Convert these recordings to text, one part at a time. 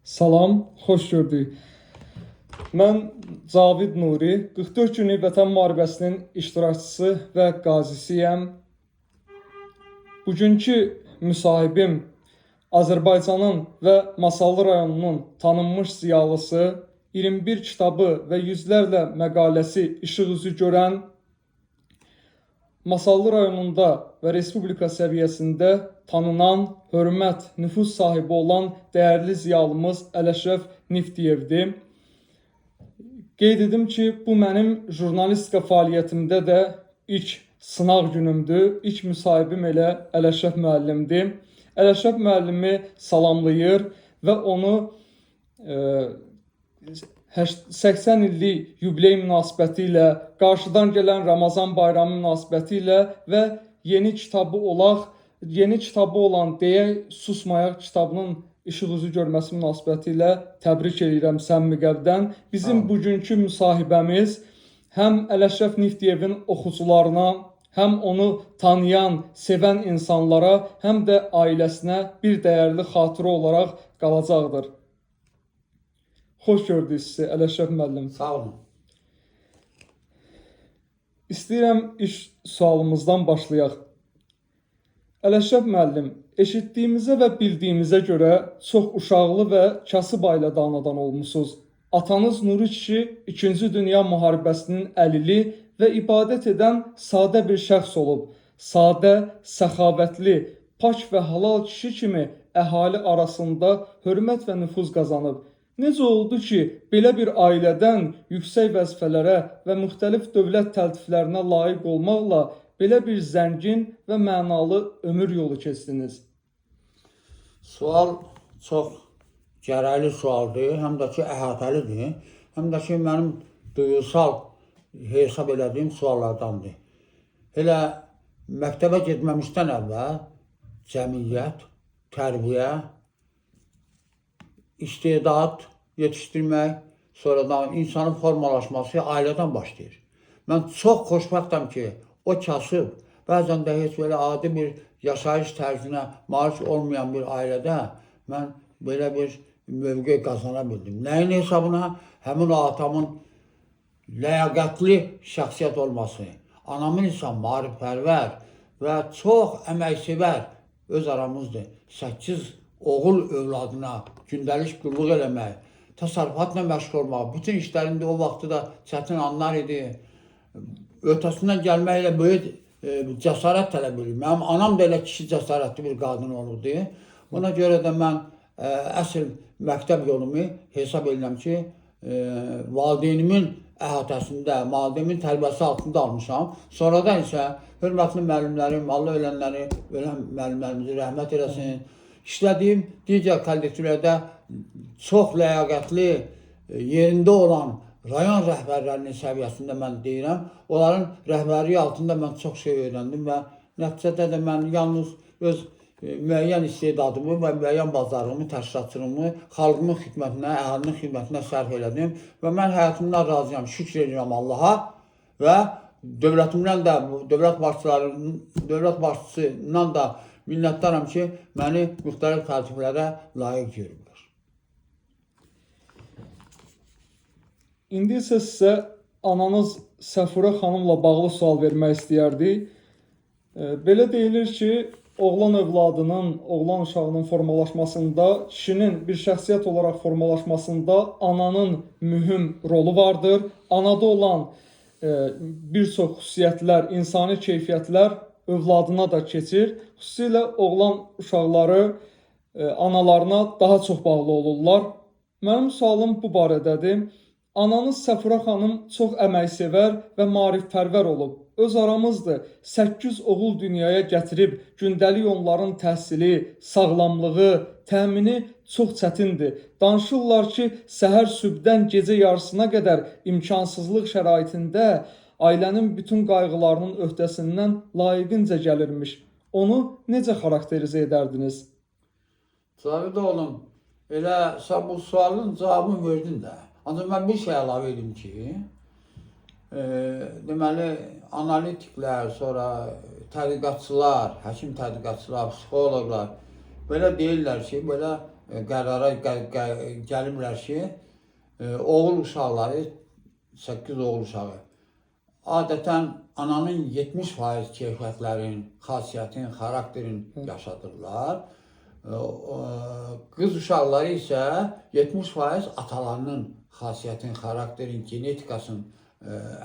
Salam, xoş gördük. Mən Cavid Nuri, 44 günlük Vətən müharibəsinin iştirakçısı və qazisiyəm. Bugünkü müsahibim Azərbaycanın və Masallı rayonunun tanınmış ziyalısı, 21 kitabı və yüzlərlə məqaləsi işıq üzü görən, Masallı rayonunda və Respublika səviyyəsində tanınan, hörmət, nüfuz sahibi olan dəyərli ziyalımız Ələşrəf Nifdiyevdir. Qeyd edim ki, bu mənim jurnalistika fəaliyyətimdə də ilk sınaq günümdür. İlk müsahibim elə Ələşrəf müəllimdir. Ələşrəf müəllimi salamlayır və onu 80 illik yubiley münasibəti ilə, qarşıdan gələn Ramazan bayramı münasibəti ilə və yeni kitabı olan Deyək Susmayaq kitabının işıq üzü görməsi münasibəti ilə təbrik edirəm səmimi qəlbdən. Bizim bugünkü müsahibəmiz həm Ələşrəf Nifdiyevin oxucularına, həm onu tanıyan, sevən insanlara, həm də ailəsinə bir dəyərli xatirə olaraq qalacaqdır. Xoş gördük sizi, Ələşrəf müəllim. Sağ olun. İstəyirəm iş sualımızdan başlayaq. Ələşrəf müəllim, eşitdiyimizə və bildiyimizə görə çox uşaqlı və kasıb ailədə anadan olmusunuz. Atanız Nuri kişi 2-ci Dünya müharibəsinin əlili və ibadət edən sadə bir şəxs olub. Sadə, səxavətli, pak və halal kişi kimi əhali arasında hörmət və nüfuz qazanıb. Necə oldu ki, belə bir ailədən yüksək vəzifələrə və müxtəlif dövlət təltiflərinə layiq olmaqla belə bir zəngin və mənalı ömür yolu keçdiniz? Sual çox gərəkli sualdır, həm də ki, əhatəlidir, həm də ki, mənim duyusal hesab elədiyim suallardandır. Elə məktəbə getməmişdən əvvəl cəmiyyət, tərbiyə, istedad yetişdirmək, sonradan insanın formalaşması ailədən başlayır. Mən çox xoşbəxtəm ki, o kasıb, bəzən də heç belə adi bir yaşayış tərzinə malik olmayan bir ailədə mən belə bir mövqe qazana bildim. Nəyin hesabına? Həmin o atamın ləyaqətli şəxsiyyət olması, anamın isə maarifpərvər və çox əməksevər öz aramızdır. 8 oğul övladına gündəlik qulluq eləmək, təsərrüfatla məşğul olmaq, bütün işlərində o vaxtı da çətin anlar idi. Ötəsindən gəlmək ilə böyük cəsarət tələb edir. Mənim anam da elə kişi cəsarətli bir qadın olurdu. Buna görə də mən əsl məktəb yolumu hesab edirəm ki, valideynimin əhatəsində, valideynimin tərbiyəsi altında almışam. Sonradan isə hörmətli müəllimlərim, Allah ölən müəllimlərimizi rəhmət eləsin. İşlədiyim digər kollektivlərdə çox ləyaqətli, yerində olan rayon rəhbərlərinin səviyyəsində mən deyirəm. Onların rəhbərliyi altında mən çox şey öyrəndim və nəticədə də mən yalnız öz müəyyən istedadımı və müəyyən bacarığımı, təşkilatçılığımı xalqımın xidmətinə, əhalinin xidmətinə sərf elədim və mən həyatımdan razıyam, şükür edirəm Allaha və dövlətimdən də, dövlət başçısından da minnətdaram ki, məni müxtəlif təltiflərə layiq görürlər. İndi isə sizə ananız Səfurə xanımla bağlı sual vermək istəyərdik. Belə deyilir ki, oğlan övladının, oğlan uşağının formalaşmasında, kişinin bir şəxsiyyət olaraq formalaşmasında ananın mühüm rolu vardır. Anada olan bir çox xüsusiyyətlər, insani keyfiyyətlər övladına da keçir. Xüsusilə oğlan uşaqları analarına daha çox bağlı olurlar. Mənim sualım bu barədədir. Ananız Səfurə xanım çox əməksevər və maarifpərvər olub. Öz aramızdır. 8 oğul dünyaya gətirib, gündəlik onların təhsili, sağlamlığı, təmini çox çətindir. Danışırlar ki, səhər sübdən gecə yarısına qədər imkansızlıq şəraitində ailənin bütün qayğılarının öhdəsindən layiqincə gəlirmiş. Onu necə xarakterizə edərdiniz? Cavid oğlum, elə sən bu sualın cavabını verdin də. Ancaq mən bir şey əlavə edim ki, deməli, analitiklər, sonra tədqiqatçılar, həkim tədqiqatçılar, psixoloqlar belə deyirlər ki, belə qərara gəlirlər ki, oğul uşaqları, 8 oğul uşağı, adətən ananın 70% keyfiyyətlərin, xasiyyətin, xarakterin yaşadırlar. Qız uşaqları isə 70% atalarının xasiyyətin, xarakterin, genetikasının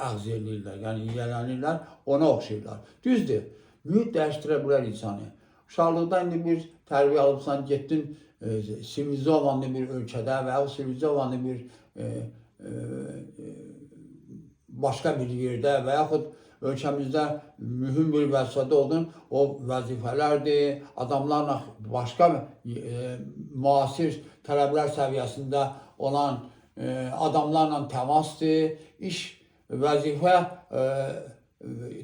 əğz eləyirlər, yəni yiyələnirlər, ona oxşayırlar. Düzdür, mühit dəyişdirə bilər insanı. Uşaqlıqda indi bir tərbiyə alıbsan, getdin sivilizovanlı bir ölkədə və ya sivilizovanlı bir başqa bir yerdə və yaxud ölkəmizdə mühüm bir vəzifədə oldun, o vəzifələrdir, adamlarla başqa müasir tələblər səviyyəsində olan adamlarla təmasdır, iş, vəzifə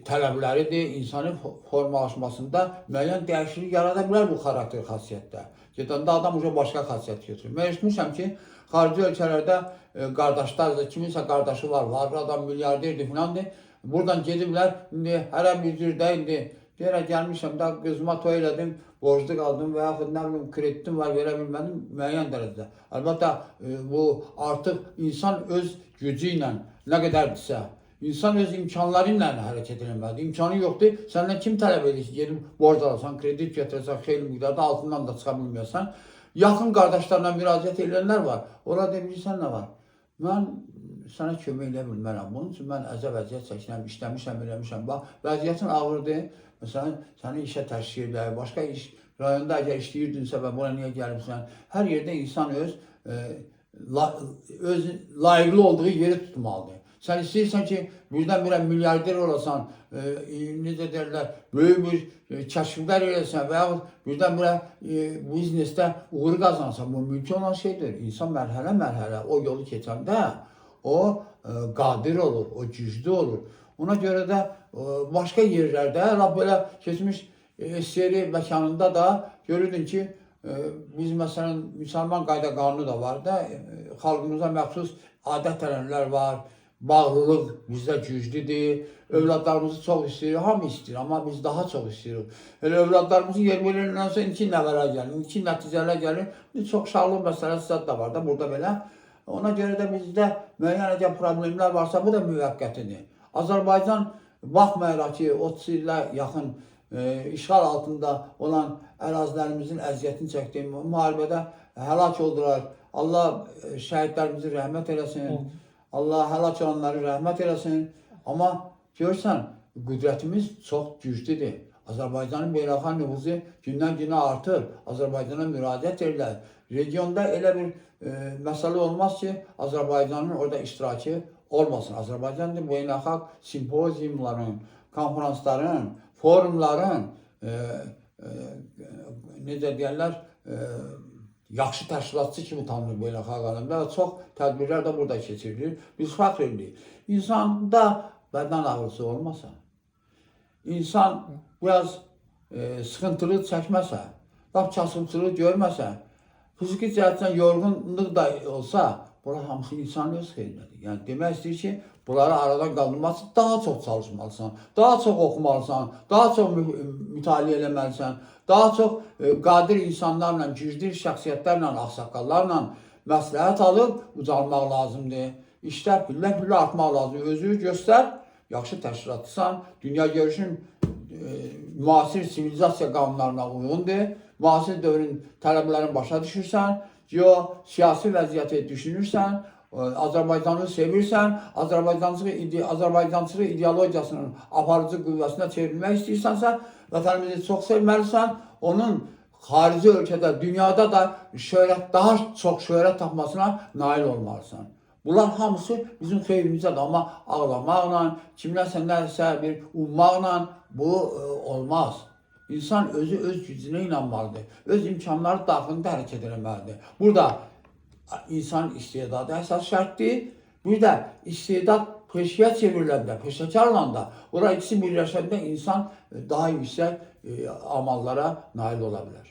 tələbləridir, insanın formalaşmasında müəyyən dəyişiklik yarada bilər bu xarakter xasiyyətdə. Gedəndə adam başqa xasiyyət götürür. Mən eşitmişəm ki, xarici ölkələrdə qardaşlar, kiminsə qardaşı var, adam milyarderdir filandır. Buradan gediblər, indi hərə bir cürdə indi deyərək gəlmişəm də qızıma toy elədim, borclu qaldım və yaxud nə bilim kreditim var, verə bilmədim müəyyən dərəcədə. Əlbəttə bu artıq insan öz gücü ilə nə qədərdirsə, insan öz imkanları ilə hərəkət eləməlidir. İmkanı yoxdur, səndən kim tələb edir ki, gedib borc alasan, kredit götürəsən, xeyli miqdarda altından da çıxa bilməyəsən. Yaxın qardaşlarla müraciət edənlər var. Orada demişsən nə var? Mən sənə kömək edə bilmərəm. Bunun üçün mən əziyyət çəkirəm, işləmişəm, eləmişəm. Bax, vəziyyətin ağırdır. Məsələn, səni işə təşkil edək, başqa iş rayonda əgər işləyirdinsə və buna niyə gəlmişsən? Hər yerdə insan öz layiqli olduğu yeri tutmalıdır. Sən istəyirsən ki, birdən-birə milyarder olasan, necə deyirlər, böyük bir kəşflər eləsən və yaxud birdən-birə biznesdə uğur qazansan, bu mümkün olan şeydir. İnsan mərhələ-mərhələ o yolu keçəndə o qadir olur, o güclü olur. Ona görə də başqa yerlərdə, belə keçmiş seri məkanında da görürdün ki, biz məsələn, müsəlman qayda qanunu da var da, xalqımıza məxsus adət-ənənələr var, bağlılıq bizdə güclüdür, övladlarımızı çox istəyirik, hamı istəyir, amma biz daha çox istəyirik. Elə övladlarımızı yer verirləndən sonra iki nəvələr gəlir, iki nəticələr gəlir, çox uşaqlıq məsələsi də var da burada belə. Ona görə də bizdə müəyyən problemlər varsa, bu da müvəqqətidir. Azərbaycan baxmayaraq ki, 30 ilə yaxın işğal altında olan ərazilərimizin əziyyətini çəkdiyi müharibədə həlak oldular. Allah şəhidlərimizi rəhmət eləsin. Allah həlak olanları rəhmət eləsin. Amma görürsən, qüdrətimiz çox güclüdür. Azərbaycanın beynəlxalq nüfuzu gündən-günə artır. Azərbaycana müraciət edirlər. Regionda elə bir məsələ olmaz ki, Azərbaycanın orada iştirakı olmasın. Azərbaycan beynəlxalq simpoziumların, konferansların, forumların, necə deyərlər, yaxşı təşkilatçı kimi tanınır beynəlxalq aləmdə və çox tədbirlər də burada keçirilir. Biz fəxr edirik. İnsanda bədən ağrısı olmasa, insan biraz sıxıntılı çəkməsə, kasıbçılığı görməsə, fiziki cəhətdən yorğunluq da olsa, bunlar hamısı insan öz xeyrinədir. Yəni demək istəyir ki, bunları aradan qaldırmaq üçün daha çox çalışmalısan, daha çox oxumalısan, daha çox mütaliə eləməlisən, daha çox qadir insanlarla, güclü şəxsiyyətlərlə, ağsaqqallarla məsləhət alıb ucalmaq lazımdır. İşlər pillə-pillə artmaq lazımdır. Özünü göstər, yaxşı təşkilatçısan, dünya görüşün müasir sivilizasiya qanunlarına uyğundur, müasir dövrün tələblərini başa düşürsən, siyasi vəziyyəti düşünürsən, Azərbaycanı sevirsən, Azərbaycançılıq ideologiyasının aparıcı qüvvəsinə çevrilmək istəyirsənsə, vətənimizi çox sevməlisən, onun xarici ölkədə, dünyada da daha çox şöhrət tapmasına nail olmalısan. Bunlar hamısı bizim xeyrimizədir, amma ağlamaqla, kimlərsə nəsə bir ummaqla bu olmaz. İnsan özü öz gücünə inanmalıdır, öz imkanları daxilində hərəkət etməlidir. Burada insan istedadı əsas şərtdir. Bir də istedad peşəyə çevrilə bilər, peşəkarla da. Bura ikisi birləşəndə insan daha yüksək amallara nail ola bilər.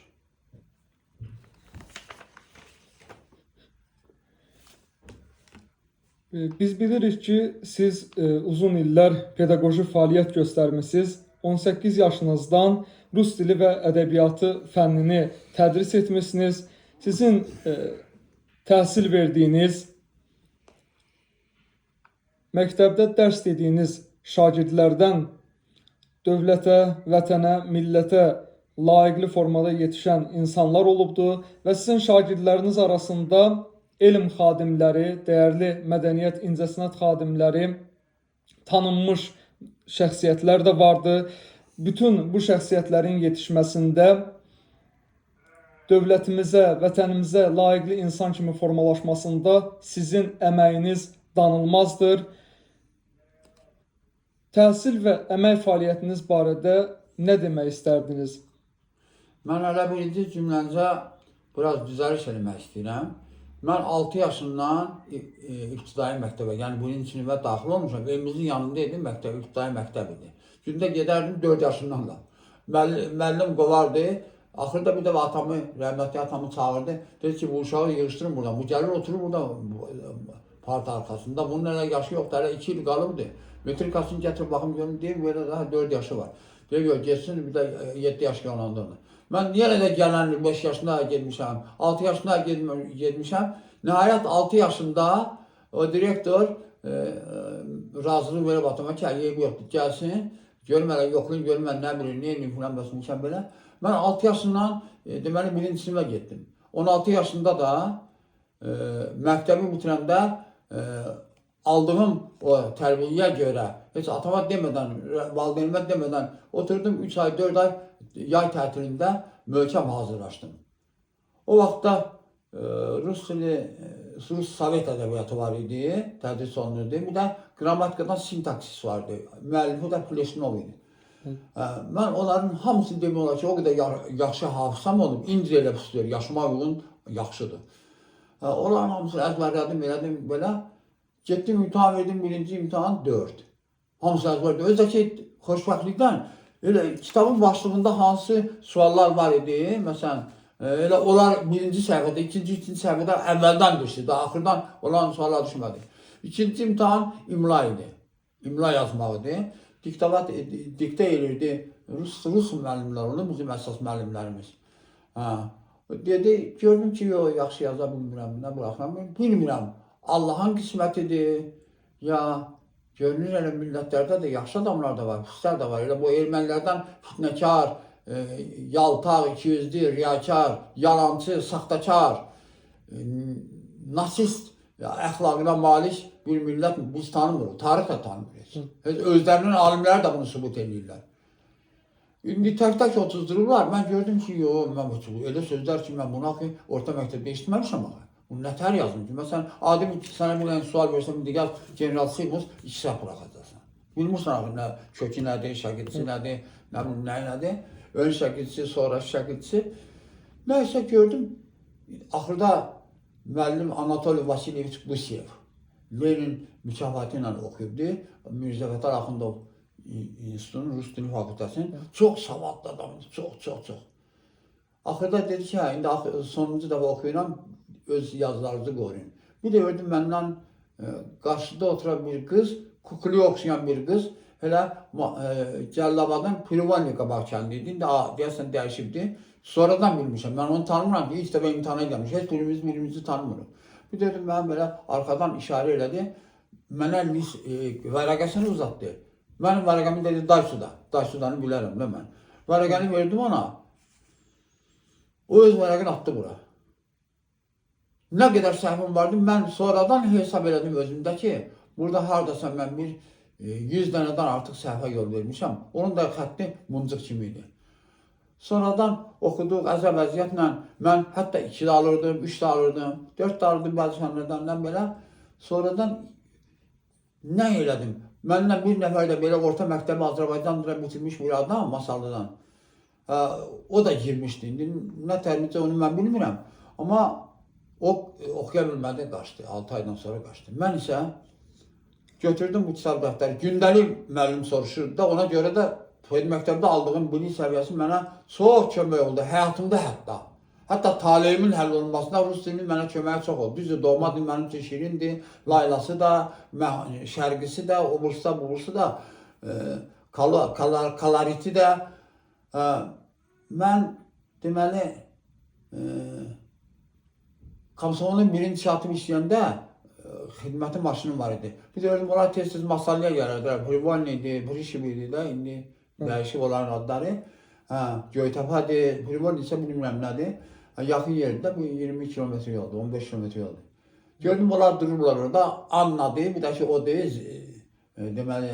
Biz bilirik ki, siz uzun illər pedaqoji fəaliyyət göstərmisiniz. 18 yaşınızdan rus dili və ədəbiyyatı fənnini tədris etmişsiniz. Sizin təhsil verdiyiniz, məktəbdə dərs dediyiniz şagirdlərdən dövlətə, vətənə, millətə layiqli formada yetişən insanlar olubdur və sizin şagirdləriniz arasında elm xadimləri, dəyərli mədəniyyət, incəsənət xadimləri, tanınmış şəxsiyyətlər də vardır. Bütün bu şəxsiyyətlərin yetişməsində dövlətimizə, vətənimizə layiqli insan kimi formalaşmasında sizin əməyiniz danılmazdır. Təhsil və əmək fəaliyyətiniz barədə nə demək istərdiniz? Mən hələ birinci cümləncə biraz düzəliş eləmək istəyirəm. Mən 6 yaşından ibtidai məktəbə, yəni birinci sinifə daxil olmuşam. Evimizin yanında idi, məktəb, ibtidai məktəb idi. Gündə gedərdim 4 yaşından da. Müəllim qovardı. Axırda bir dəfə atamı, rəhmətli atamı çağırdı. Dedi ki, bu uşağı yığışdırın buradan. Bu gəlir oturur burada parta arxasında. Bunun hələ yaşı yoxdur, hələ 2 il qalıbdı. Metrikasını gətirib baxım görüm, deyim, belə daha 4 yaşı var. Deyir, geçsin, bir də 7 yaş yolanda onu. Mən niyə elə gələn 5 yaşında getmişəm, 6 yaşında getmişəm. Nəhayət 6 yaşında o direktor razılıq verib atama ki, eybi yoxdur, gəlsin. Görüm hələ yoxlayın, görüm mən nə bilir, nə eləyim filan bəsmişəm belə. Mən 6 yaşından deməli birinci sinifə getdim. 16 yaşında da məktəbi bitirəndə aldığım o tərbiyəyə görə, heç atama demədən, valideynimə demədən oturdum 3 ay, 4 ay yay tətilində möhkəm hazırlaşdım. O vaxtda Rus Sovet ədəbiyyatı var idi, tədris olunurdu. Bir də qrammatikadan sintaksis vardı. Müəllifi də Plesnov idi. Mən onların hamısını demək olar ki, o qədər yaxşı hafızam olub, incə elə istiyor, yaşıma uyğun yaxşıdır. Onların hamısını əzbərlədim, elədim, belə. Getdim, imtahan verdim, birinci imtahan 4. Hamısı əzbərlədim. Özdəki xoşbəxtlikdən, elə kitabın başlığında hansı suallar var idi, məsələn, elə onlar birinci səhifədə, ikinci səhifədə əvvəldən düşdü, daha axırdan olan suallar düşmədi. İkinci imtahan imla idi, imla yazmaq idi. Diktə edirdi Rus müəllimlər, onu bizim əsas müəllimlərimiz. Dedi, gördüm ki, yaxşı yaza bilmirəm, nə buraxıram, bilmirəm. Allahın qismətidir, ya görünür elə millətlərdə də yaxşı adamlar da var, pislər də var. Elə bu ermənilərdən fitnəkar, yaltaq, ikiyüzlü, riyakar, yalancı, saxtakar, nasist, əxlaqına malik bir millət biz tanımırıq, tarix də tanımırıq. Özlərinin alimləri də bunu sübut edirlər. İndi tək-tək otuzdururlar, mən gördüm ki, elə sözlər ki, mən bunu orta məktəbdə eşitməmişəm axı. Bunu nətər yazdım ki, məsələn, adi sənə bir sual versəm, digər general Simus 2 səhv buraxacaqsan. Bilmirsən axı, nə kökü nədir, şəkilçisi nədir, nədir, ön şəkilçisi, sonra şəkilçisi. Nəysə gördüm, axırda müəllim Anatoliy Vasilyeviç Busiyev, Lenin mükafatı ilə oxuyubdu, Mirzə Fətəli Axundov İnstitutunun Rus Dili Fakültəsinin çox savadlı adamdır, çox. Axırda dedi ki, indi sonuncu dəfə oxuyuram, öz yazılarınızı qoruyun. Bir də gördüm, məndən qarşıda oturan bir qız, Kukliyə oxşayan bir qız, elə Cəllabadın Privalnika kəndi idi, indi deyəsən dəyişibdi. Sonradan bilmişəm, mən onu tanımıram ki, ilk dəfə imtihana gəlmiş, heç birimizi tanımırıq. Bir dedim, mən belə arxadan işarə elədi, mənə vərəqəsini uzatdı. Mənim vərəqəmi dedi, Daysudanı bilərəm də mən. Vərəqəni verdim ona, o öz vərəqini atdı bura. Nə qədər səhvim vardı, mən sonradan hesab elədim özümdə ki, burada haradasa mən bir 100 dənədən artıq səhvə yol vermişəm. Onun da xətti muncıq kimi idi. Sonradan oxuduq əzəb-əziyyətlə mən hətta 2 də alırdım, 3 də alırdım, 4 də alırdım bəzi fənlərdən belə. Sonradan nə elədim? Məndən bir nəfər də belə orta məktəbi Azərbaycanda bitirmiş bir adam Masallıdan. O da girmişdi. İndi nə tərbiyyəcə onu mən bilmirəm. Amma o oxuya bilmədi, qaçdı. 6 aydan sonra qaçdı. Mən isə götürdüm bu kitab dəftəri. Gündəlik müəllim soruşurdu da, ona görə də məktəbdə aldığım bilik səviyyəsi mənə çox kömək oldu, həyatımda hətta. Hətta taleyimin həll olunmasında Rus dilinin mənə köməyi çox oldu. Düzdür, doğma dil mənim üçün şirindir, laylası da, şərqisi də, obursu da, koloriti də. Mən deməli, Komsomolun birinci saatım işləyəndə xidməti maşınım var idi. Biz gördüm, onlar tez-tez masallıya gəlirdilər. Privolni idi, Prişiv idi də, indi dəyişib onların adları. Göytəpədir, Privolni isə bilmirəm nədir. Yaxın yerdə, bu 20 kilometr yoldur, 15 kilometr yoldur. Gördüm, onlar dururlar orada, Annadır, bir də ki, o deyil, deməli,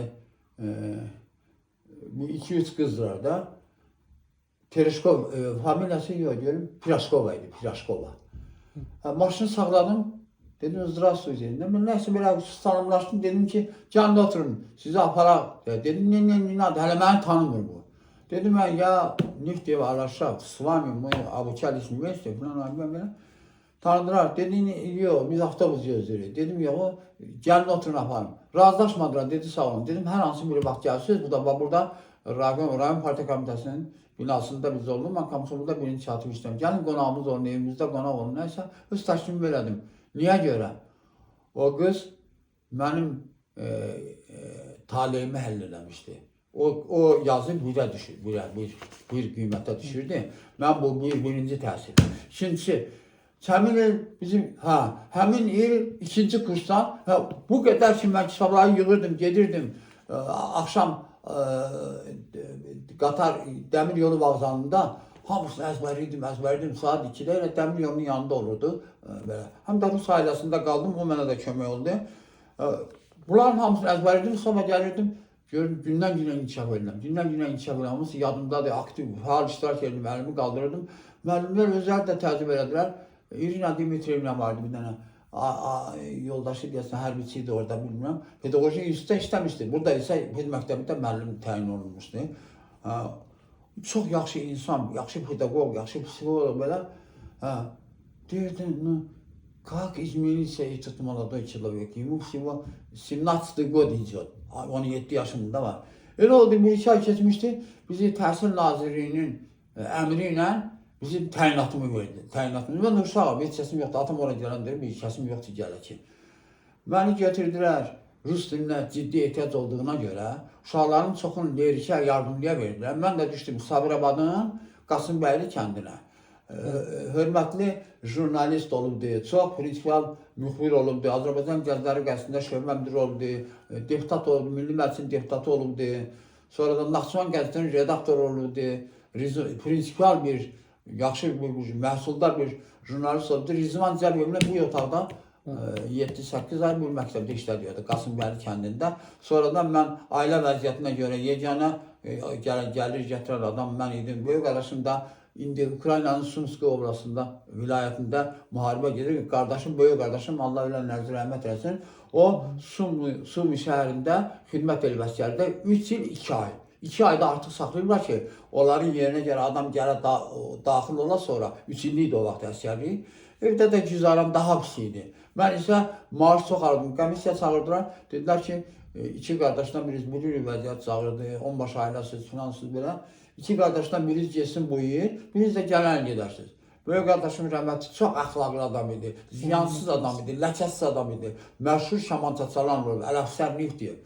bu 2-3 qızdılar da. Tereshkov, familiyası yox, görüm, Piraskova idi, Piraskova. Maşını saxladım, dedim, zdravstuyte. Mən nəsə belə salamlaşdım, dedim ki, gəlin oturun, sizi aparaq. Dedim, nə, hələ məni tanımır bu. Dedim, ya, Niftev Alaşaq, s vami, Abuçalis Üniversite, falan, belə. Tanıdılar, dedi, yox, biz avtobus gözləyirik. Dedim, yox, gəlin oturun aparım. Razılaşmadılar, dedi, sağ olun. Dedim, hər hansı bir vaxt gəlsiniz, bu da burada Rayon Partiya Komitəsinin binasında biz oldum. Mən Komsomolda birinci saatım işləm. Gəlin qonağımız olun, evimizdə qonaq olun. Nəysə, öz təklifimi verdim. Niyə görə? O qız mənim taleyimi həll eləmişdi. O yazı buraya düşür, bir qiymətə düşürdü. Mən bu birinci təsir. İkincisi, həmin il bizim, həmin il ikinci kursdan, bu qədər ki, mən kitabları yığırdım, gedirdim, axşam qatar, dəmir yolu vağzalında hamısını əzbərliydim, saat 2-də elə dəmir yolunun yanında olurdu. Həm də Rus ailəsində qaldım, o mənə də kömək oldu. Bunların hamısını əzbərliydim, sonra gəlirdim, görürüm, gündən-günə inkişaf edirəm. Gündən-günə inkişaf edirəm, hamısı yadımdadır, aktiv, faal iştirak edirdim, əlimi qaldırırdım. Müəllimlər özləri də təzib elədilər. İrina Dimitriyevna vardı bir dənə. Yoldaşı deyəsən, hərbiçi idi orada, bilmirəm. Pedaqoji institutda işləmişdi. Burada isə Ped məktəbində müəllim təyin olunmuşdu. Çox yaxşı insan, yaxşı pedaqoq, yaxşı psixoloq belə. Deyirdi, как изменился этот молодой человек. Ему всего 17 god идет. 17 yaşında var. Elə oldu, bir 2 ay keçmişdi. Bizi Təhsil Nazirliyinin əmri ilə bizim təyinatımı verdi. Təyinatımı. Mən uşağım, heç səsim yoxdur. Atam oraya gələndir, bir səsim yoxdur gələ ki. Məni gətirdilər. Rus dilinə ciddi ehtiyac olduğuna görə uşaqların çoxunu Lerikə yardımlıya verdilər. Mən də düşdüm Sabirabadın Qasımbəyli kəndinə. Hörmətli jurnalist olubdu, çox prinsipal müxbir olubdu, Azərbaycan Gəncləri Qəsrində şöbə müdiri olubdu, deputat olubdu, Milli Məclisin deputatı olubdu, sonra da Naxçıvan Qəzetinin redaktoru olubdu, prinsipal bir, yaxşı bir, məhsuldar bir jurnalist olubdu. Rizvan Cəbiyevlə bir otaqda 7-8 ay bir məktəbdə işlədiyordu, Qasımbəyli kəndində. Sonradan mən ailə vəziyyətinə görə yeganə gəlir gətirən adam mən idim. Böyük qardaşım da indi Ukraynanın Sumski oblasında, vilayətində müharibə gedir. Qardaşım, böyük qardaşım, Allah ilə nəzir rəhmət eləsin. O, Sumi şəhərində xidmət elib əsgərdə 3 il 2 ay. 2 ayda artıq saxlayırlar ki, onların yerinə görə adam gələ daxil ola sonra 3 illik də o vaxt əsgərlik. Evdə də güzaram daha pis idi. Mən isə maaş çox alırdım. Komissiya çağırdılar. Dedilər ki, 2 qardaşdan biriniz bilirik vəziyyət çağırdı, 10 baş ailəsiz, filansız belə. 2 qardaşdan biriniz getsin bu il, biriniz də gələn gedərsiniz. Böyük qardaşım rəhmətli çox əxlaqlı adam idi, ziyansız adam idi, ləkəsiz adam idi. Məşhur şamança çalan olub, Ələfsər Niftev.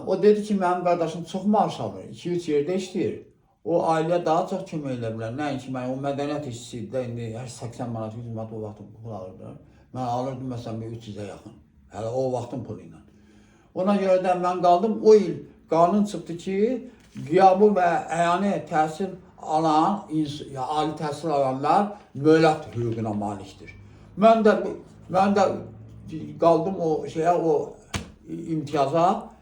O dedi ki, mənim qardaşım çox maaş alır, 2-3 yerdə işləyir. O ailəyə daha çox kömək edə bilər. Nəinki mən o mədəniyyət işçisi də indi 80 manat, 100 manat o vaxtın pul alırlar. Mən alırdım məsələn 300-ə yaxın. Hələ o vaxtın pulu ilə. Ona görə də mən qaldım. O il qanun çıxdı ki, qiyabı və əyani təhsil alan, ali təhsil alanlar möhlət hüququna malikdir. Mən də qaldım o imtiyaza.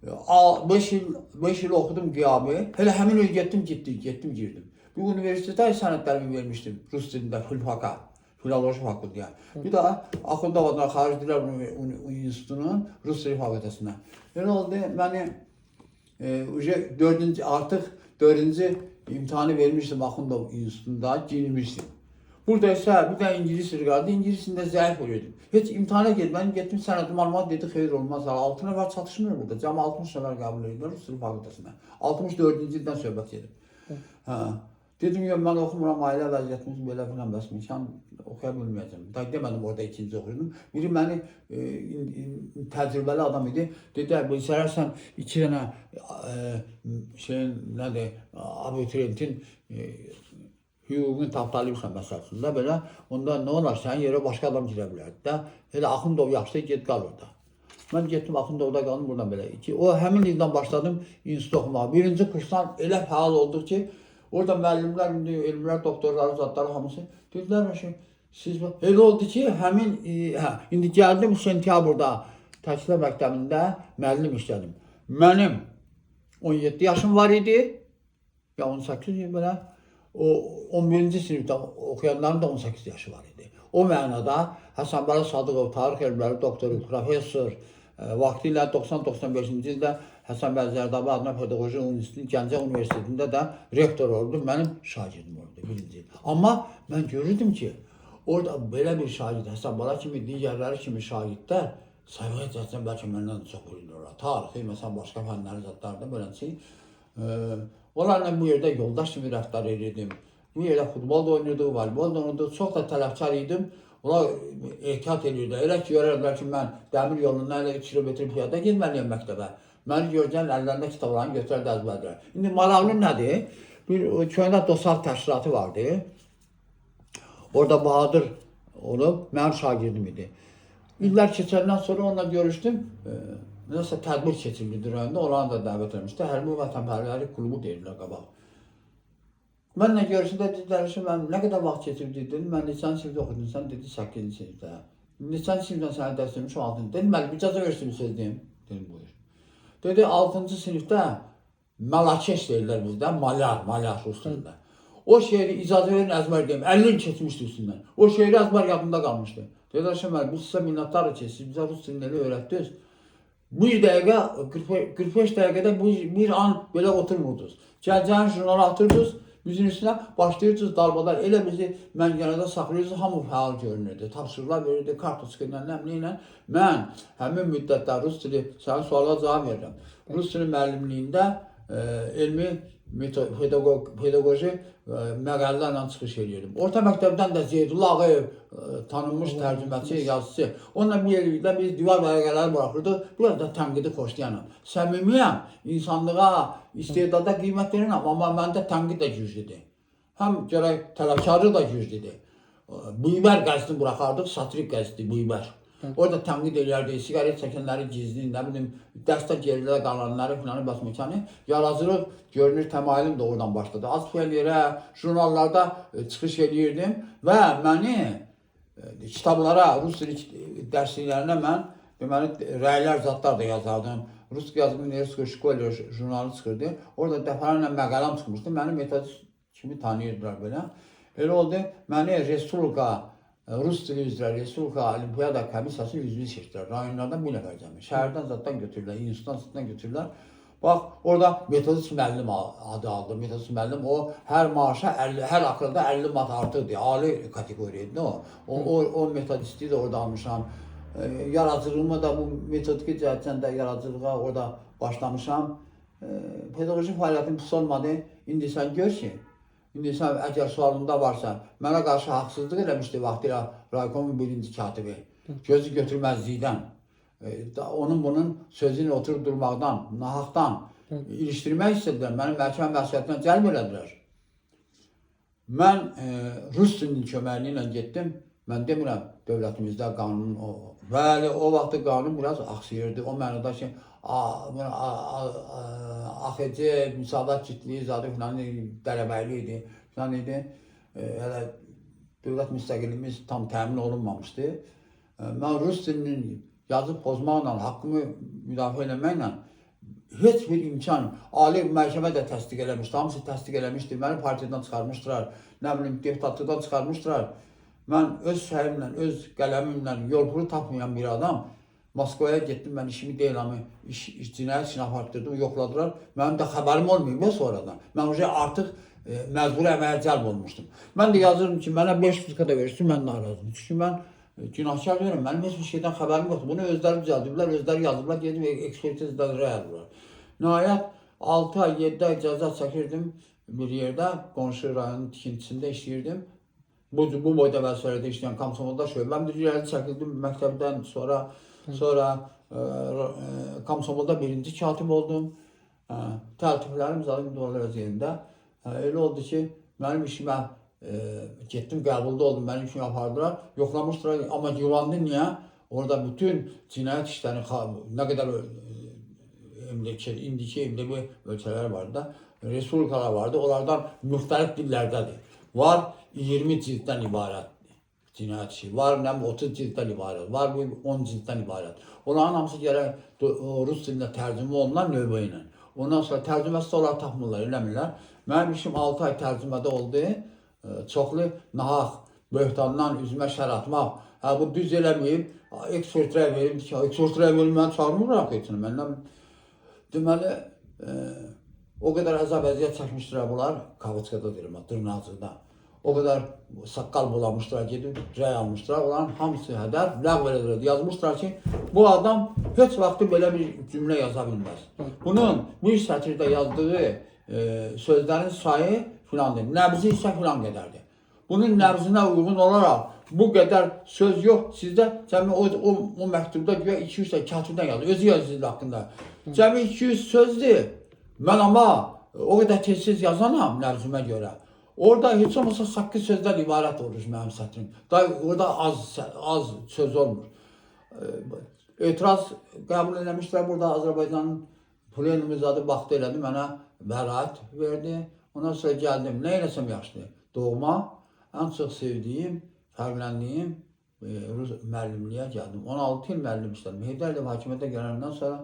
5 il oxudum qiyabı. Elə həmin il getdim, girdim. Bu universitetə sənədlərimi vermişdim Rus dilində, Filfaka, Filoloji fakültəyə. Bir də Axundovadına Xarici Dillər İnstitutunun Rus dili fakültəsinə. Elə oldu, məni artıq 4-cü imtihanı vermişdim Axundov İnstitutunda, girmişdim. Burada isə bir də İngilis dili qaldı, İngilisində zəif oluyordum. Heç imtihana getdim sənədim almaq, dedi xeyir olmaz, 6 nəfər çatışmır burada, cəmi 60 nəfər qəbul edirlər Rus dili fakültəsinə. 64-cü ildən söhbət edim. Dedim, yox, mən oxumuram, ailə vəziyyətimiz belə filan bəs imkan oxuya bilməyəcəm. Demədim, orada ikinci oxuyordum. Biri məni təcrübəli adam idi. Dedi, bilsərsən 2 dənə abituriyentin hüququnu tapdalayırsan məsələsində belə, onda nə olar, sənin yerə başqa adam girə bilərdi də. Elə Axundov yaxşı get qal orada. Mən getdim Axundovda qaldım buradan belə. O həmin ildən başladım institut oxumağa. Birinci kursdan elə fəal olduq ki, orada müəllimlər, elmlər, doktorları, zadları hamısı dedilər ki, siz elə oldu ki, həmin indi gəldim sentyabrda Təksirlər məktəbində müəllim işlədim. Mənim 17 yaşım var idi, ya 18 belə. O 11-ci sinifdə oxuyanların da 18 yaşı var idi. O mənada Həsənbəli Sadıqov, tarix elmləri doktoru, professor, vaxtilə 90-95-ci ildə Həsənbəli Zərdabi adına Pedaqoji Universitetinin Gəncə Universitetində də rektor oldu. Mənim şagirdim oldu birinci. Amma mən görürdüm ki, orada belə bir şagird, Həsənbəli kimi, digərləri kimi şagirdlər sayğıya cəhətdən bəlkə məndən çox bilirlər. Tarixi, məsələn, başqa fənləri zadlarda beləncə. Onlarla bu yerdə yoldaş kimi rəftar edirdim. Bu yerdə futbol da oynuyorduk, voleybol da oynuyorduk. Çox da tələbkar idim. Onlar ehtiyat edirdi. Elə ki, görərlər ki, mən dəmir yolundan elə 2 kilometr piyada getməliyəm məktəbə. Məni görəcən əllərində kitablarını götürər əzbərlər. İndi maraqlı nədir? Bir köhnə dostlar təşkilatı vardı. Orada Bahadır olub, mənim şagirdim idi. İllər keçəndən sonra onunla görüşdüm. Nəsə tədbir keçirildi rayonda, oranı da dəvət etmişdi. Hərbi Vətənpərvərlik klubu deyirlər qabaq. Mənlə görüşündə dedilər ki, mən nə qədər vaxt keçirdi dedim. Mən neçənci sinifdə oxudum, sən dedi 8-ci sinifdə. Neçənci sinifdən sənə dərs vermiş 6-cı. Dedim, müəllim, icazə versin bir söz deyim. Dedim, buyur. Dedi, 6-cı sinifdə Məlakeş deyirlər bizdə, malyar rus dilində. O şeiri icazə verin, əzbər deyim. 50 il keçmişdi üstündən. O şeiri əzbər yadımda qalmışdı. Dedilər ki, müəllim, biz sizə minnətdarıq ki, siz bizə rus dilini elə öyrətdiniz. 1 dəqiqə, 45 dəqiqədə bir an belə oturmurdunuz. Gələcəyin jurnalı atırdınız, bizim üstünə başlayırdınız darbadar. Elə bizi məngənədə saxlayırdınız, hamı fəal görünürdü. Tapşırıqlar verirdi, kartoçka ilə, nəmli ilə. Mən həmin müddətdə rus dili, sənin suala cavab verirəm. Rus dili müəllimliyində elmi pedaqoji məqalələrlə çıxış edirdim. Orta məktəbdən də Zeydullah Ağayev tanınmış tərcüməçi, yazıcı. Onunla bir yerlikdə biz divar vərəqələri buraxırdıq. Biraz da tənqidi xoşlayanım. Səmimiyəm, insanlığa, istedada qiymət verirəm, amma məndə tənqid də güclüdür. Həm gərək tələbkarı da güclüdür. Buyber qəzetini buraxardıq, satirik qəzeti Buyber. Orada tənqid edərdik, sigaret çəkənləri gizli, nə bilim, dərsdə geridə qalanları filanı basməkəni. Yaradıcılıq görünür, təmayülüm də oradan başladı. Az yerə, jurnallarda çıxış edirdim və məni kitablara, rus dili dərsliklərinə mən deməli, rəylər, zadlar da yazardım. Rus yazımı Nerskoy Şkoler jurnalı çıxırdı. Orada dəfələrlə məqaləm çıxmışdı. Məni metodist kimi tanıyırdılar belə. Elə oldu, məni Respublika, Rus dili üzrə Respublika Olimpiyada komissiyası üzvü seçdilər. Rayonlardan bir nəfər cəmi. Şəhərdən zaddan götürürlər, institutdan zaddan götürürlər. Bax, orada metodist müəllim adı aldı. Metodist müəllim o hər maaşa, hər akılda 50 mat artırdı. Ali kategoriyaydı o. O metodisti də orada almışam. Yaradıcılığıma da bu metodiki cəhətdən də yaradıcılığa orada başlamışam. Pedaqoji fəaliyyətim pis olmadı. İndi sən gör ki, indi sən əgər sualında varsa, mənə qarşı haqsızlıq eləmişdi vaxtilə Raykomun birinci katibi. Gözü götürməzlikdən. Onun bunun sözünü oturub durmaqdan, nahaqdan ilişdirmək istədilər. Məni məhkəmə məsuliyyətindən cəlb elədilər. Mən Rus dilinin köməkliyi ilə getdim. Mən demirəm, dövlətimizdə qanun o. Bəli, o vaxtı qanun biraz axsayırdı. O mənada ki, AXC, müsavat kitliyi, zadı filan dərəbəyli idi. Filan idi. Hələ dövlət müstəqilliyimiz tam təmin olunmamışdı. Mən Rus dilinin yazıb pozmaqla, haqqımı müdafiə eləməklə heç bir imkan, ali məhkəmə də təsdiq eləmişdi, hamısı təsdiq eləmişdi, məni partiyadan çıxarmışdılar, nə bilim, deputatlıqdan çıxarmışdılar. Mən öz səhimlə, öz qələmimlə yol pulu tapmayan bir adam Moskvaya getdim, mən işimi deyilami, cinayət işini apartdırdım, yoxladılar. Mənim də xəbərim olmayıb sonradan. Mən artıq məcburi əməyə cəlb olmuşdum. Mən də yazırım ki, mənə 500 kada verirsin, mən narazım. Çünki mən günahkar deyirəm, mənim heç bir şeydən xəbərim yoxdur. Bunu özləri düzəldiblər, özləri yazıblar, gedib ekspertizlərə yazırlar. Nəhayət 6 ay, 7 ay icazət çəkirdim bir yerdə, qonşu rayonun tikintisində işləyirdim. Bu boyda vəzifələrdə işləyən Komsomolda şöbəm müdürlüyü çəkildim məktəbdən sonra Komsomolda birinci katib oldum. Tərtiblərim zalim dolar üzərində. Elə oldu ki, mənim işimə getdim qəbulda oldum, mənim üçün apardılar. Yoxlamışdılar, amma Yuvanlı niyə? Orada bütün cinayət işləri, nə qədər indiki MDB ölkələr var da, respublikalar vardı. Onlardan müxtəlif dillərdədir. Var 20 cilddən ibarət cinayət işi, var 30 cilddən ibarət, var 10 cilddən ibarət. Onların hamısı gərək rus dilində tərcümə olunan növbə ilə. Ondan sonra tərcüməsi də onlar tapmırlar, eləmirlər. Mənim işim 6 ay tərcümədə oldu. Çoxlu nahaq, böhtandan üzümə şər atmaq. Bu düz eləməyib, eksportaya verim ki, eksportaya verim, mən çağırmıram etini, məndən. Deməli, o qədər əzab əziyyət çəkmişdirlər bunlar, Kavıçkada deyirəm, dırnaqcıda. O qədər saqqal bulamışdılar, gedib rəy almışdılar. Onların hamısı hədər ləğv elədilər. Yazmışdılar ki, bu adam heç vaxtı belə bir cümlə yaza bilməz. Bunun bir sətirdə yazdığı sözlərin sayı filandır. Nəbzi isə filan qədərdir. Bunun nəbzinə uyğun olaraq bu qədər söz yox. Sizdə cəmi o məktubda güya 200 katibdən yazır. Özü yazır haqqında. Cəmi 200 sözdür. Mən amma o qədər tez-tez yazanam nəbzimə görə. Orada heç olmasa 8 sözdən ibarət olur mənim sətrim. Orada az söz olmur. Etiraz qəbul eləmişlər burada Azərbaycanın plenum zadı baxdı elədi, mənə bəraət verdi. Ondan sonra gəldim, nə eləsəm yaxşıdır? Doğma, ən çox sevdiyim, fərqləndiyim Rus müəllimliyə gəldim. 16 il müəllim işlədim. Heydər Əliyev hakimiyyətə gələndən sonra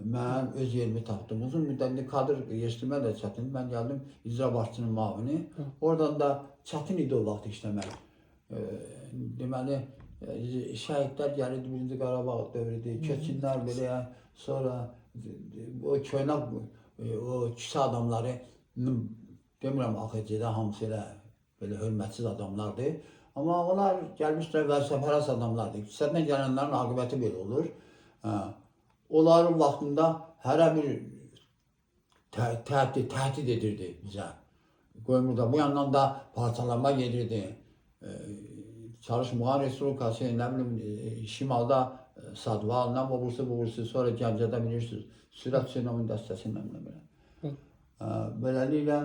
mən öz yerimi tapdım. Uzun müddətli kadr yetişdirmə də çətindir. Mən gəldim icra başçının müavini. Oradan da çətin idi o vaxt işləmək. Deməli, şəhidlər gəlirdi, 1-ci Qarabağ dövrüdür. Keçinlər belə, sonra o köynə, o küçə adamları, demirəm AXC-də hamısı elə hörmətsiz adamlardır. Amma onlar gəlmişlər vəzifəpərəst adamlardır. Küçədən gələnlərin aqibəti belə olur. Onların vaxtında hərə bir təhdid edirdi bizə. Qoymurda bu yandan da parçalanma gedirdi. Çalış Muğan Respublikası, nə bilim, şimalda Sadval, nə bu bursu, sonra Gəncədə bilirsiniz, Sürət Hüseynovun dəstəsi ilə belə. Beləliklə,